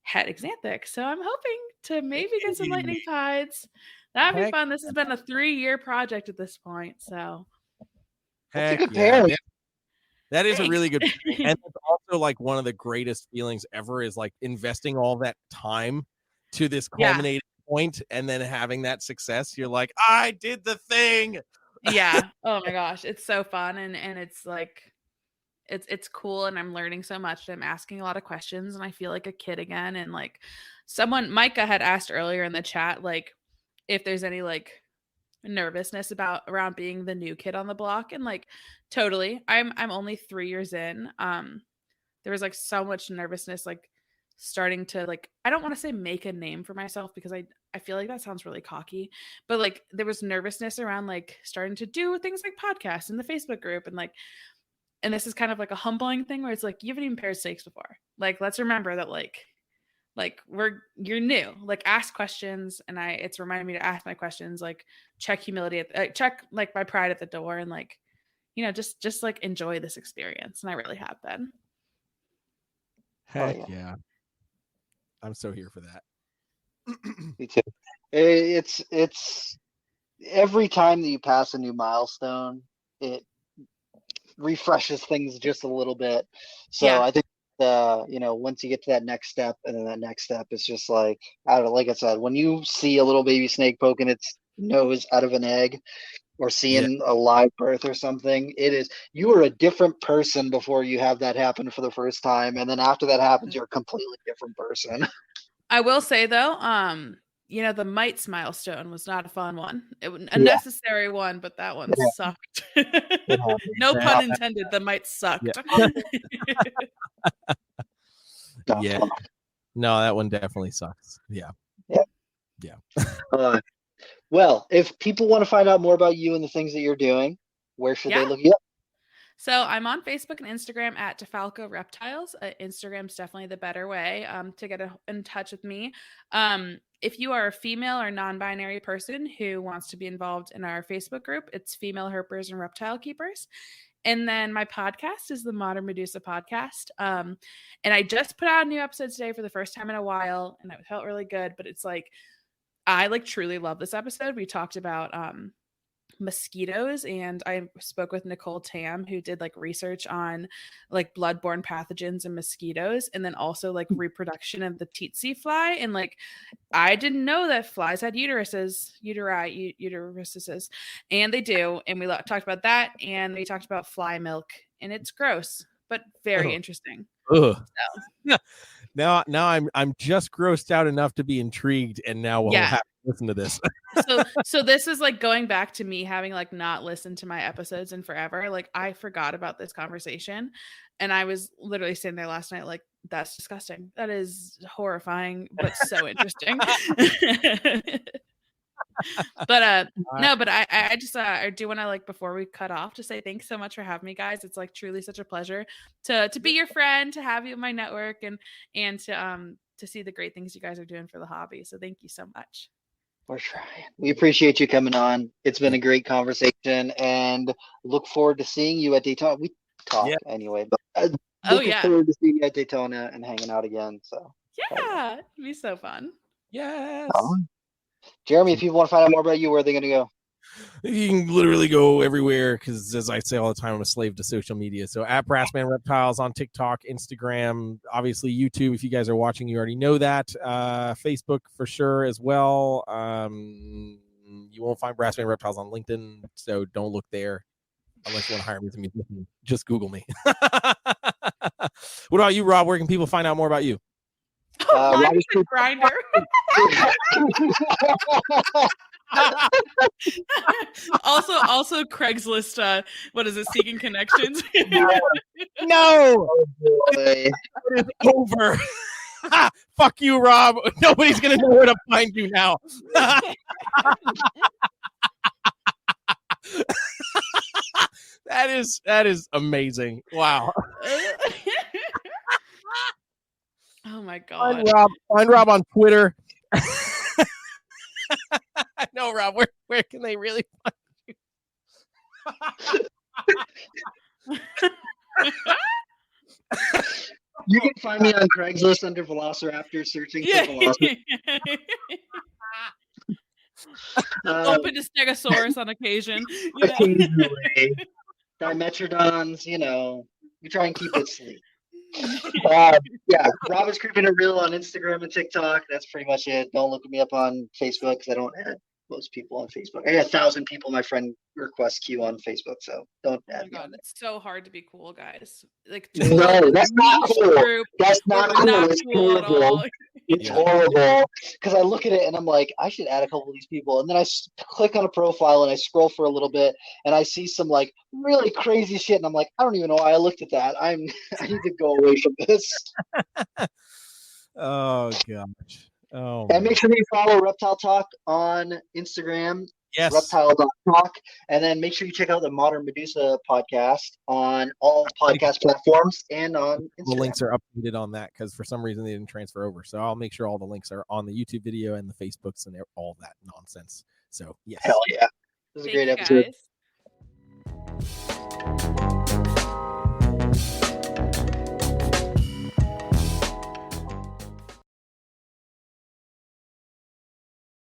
Speaker 5: het xanthic. So I'm hoping to maybe get some lightning pieds. That'd be fun. This has been a 3-year project at this point. So
Speaker 4: that's a good pairing.
Speaker 3: That is a really good pairing. And it's also like one of the greatest feelings ever is like investing all that time to this culminating point and then having that success. You're like, I did the thing.
Speaker 5: Yeah. Oh my gosh. It's so fun. And it's like, it's cool. And I'm learning so much. I'm asking a lot of questions and I feel like a kid again. And like Micah had asked earlier in the chat, like if there's any like nervousness around being the new kid on the block. And like, totally. I'm only 3 years in. There was like so much nervousness, like starting to like, I don't want to say make a name for myself because I feel like that sounds really cocky, but like there was nervousness around like starting to do things like podcasts in the Facebook group and like, and this is kind of like a humbling thing where it's like, you haven't even paired snakes before. Like, let's remember that like you're new, like ask questions. And it's reminded me to ask my questions, like check humility, check like my pride at the door and like, you know, just like enjoy this experience. And I really have been.
Speaker 3: Heck yeah. I'm so here for that.
Speaker 4: Me too. It's every time that you pass a new milestone, it refreshes things just a little bit. So I think once you get to that next step, and then that next step is just like, I don't know, like I said, when you see a little baby snake poking its nose out of an egg or seeing a live birth or something, you are a different person before you have that happen for the first time. And then after that happens, you're a completely different person.
Speaker 5: I will say though, the mites milestone was not a fun one. It was a necessary one, but that one sucked. No pun intended. The mites sucked.
Speaker 3: Yeah. No, that one definitely sucks. Yeah.
Speaker 4: Well, if people want to find out more about you and the things that you're doing, where should they look you up?
Speaker 5: So I'm on Facebook and Instagram at DiFalco Reptiles. Instagram's definitely the better way to get in touch with me. If you are a female or non-binary person who wants to be involved in our Facebook group, it's Female Herpers and Reptile Keepers. And then my podcast is the Modern Medusa podcast. And I just put out a new episode today for the first time in a while, and it felt really good. But it's like, I like truly love this episode. We talked about mosquitoes, and I spoke with Nicole Tam, who did like research on like bloodborne pathogens and mosquitoes, and then also like reproduction of the tsetse fly. And like, I didn't know that flies had uteruses, and they do. And we talked about that, and we talked about fly milk, and it's gross, but very interesting.
Speaker 3: So. Now I'm just grossed out enough to be intrigued, and now we'll have to listen to this.
Speaker 5: so this is like going back to me having like not listened to my episodes in forever. Like I forgot about this conversation, and I was literally sitting there last night like, that's disgusting. That is horrifying, but so interesting. But no, but I just I do want to, like, before we cut off, to say thanks so much for having me, guys. It's like truly such a pleasure to be your friend, to have you in my network, and to see the great things you guys are doing for the hobby. So thank you so much.
Speaker 4: We're trying. We appreciate you coming on. It's been a great conversation, and look forward to seeing you at Daytona. We talk anyway, but looking forward to seeing you at Daytona and hanging out again. So
Speaker 5: it'd be so fun.
Speaker 3: Yes.
Speaker 4: Jeremy, if people want to find out more about you, where are they going to go?
Speaker 3: You can literally go everywhere because, as I say all the time, I'm a slave to social media. So at Brassman Reptiles on TikTok, Instagram, obviously YouTube. If you guys are watching, you already know that. Facebook for sure as well. You won't find Brassman Reptiles on LinkedIn, so don't look there unless you want to hire me as a musician. Just Google me. What about you, Rob? Where can people find out more about you?
Speaker 5: Grinder. also Craigslist. What is it? Seeking connections.
Speaker 3: No, it is over. Fuck you, Rob. Nobody's gonna know where to find you now. That is amazing. Wow.
Speaker 5: Oh my god.
Speaker 3: Find Rob on Twitter. No, Rob, where can they really find you?
Speaker 4: You can find me on Craigslist under Velociraptor searching for Velociraptor.
Speaker 5: Open to Stegosaurus on occasion.
Speaker 4: Occasionally. Dimetrodons, we try and keep it sleek. Yeah, Rob is creeping it real on Instagram and TikTok. That's pretty much it. Don't look me up on Facebook because I don't add most people on Facebook. I got 1,000 people my friend requests queue on Facebook, so don't add me.
Speaker 5: God, it's so hard to be cool, guys. Like,
Speaker 4: no, that's not cool.
Speaker 5: Group,
Speaker 4: that's not cool. It's
Speaker 5: cool
Speaker 4: horrible. It's horrible because I look at it and I'm like, I should add a couple of these people, and then I click on a profile and I scroll for a little bit and I see some like really crazy shit, and I'm like, I don't even know why I looked at that. I need to go away from this.
Speaker 3: Oh gosh. Oh.
Speaker 4: And make sure you follow Reptile Talk on Instagram.
Speaker 3: Yes.
Speaker 4: Reptile.talk. And then make sure you check out the Modern Medusa podcast on all podcast platforms and on Instagram.
Speaker 3: The links are updated on that because for some reason they didn't transfer over. So I'll make sure all the links are on the YouTube video and the Facebooks and all that nonsense. So yes.
Speaker 4: Hell yeah. This is a great episode.
Speaker 5: Guys.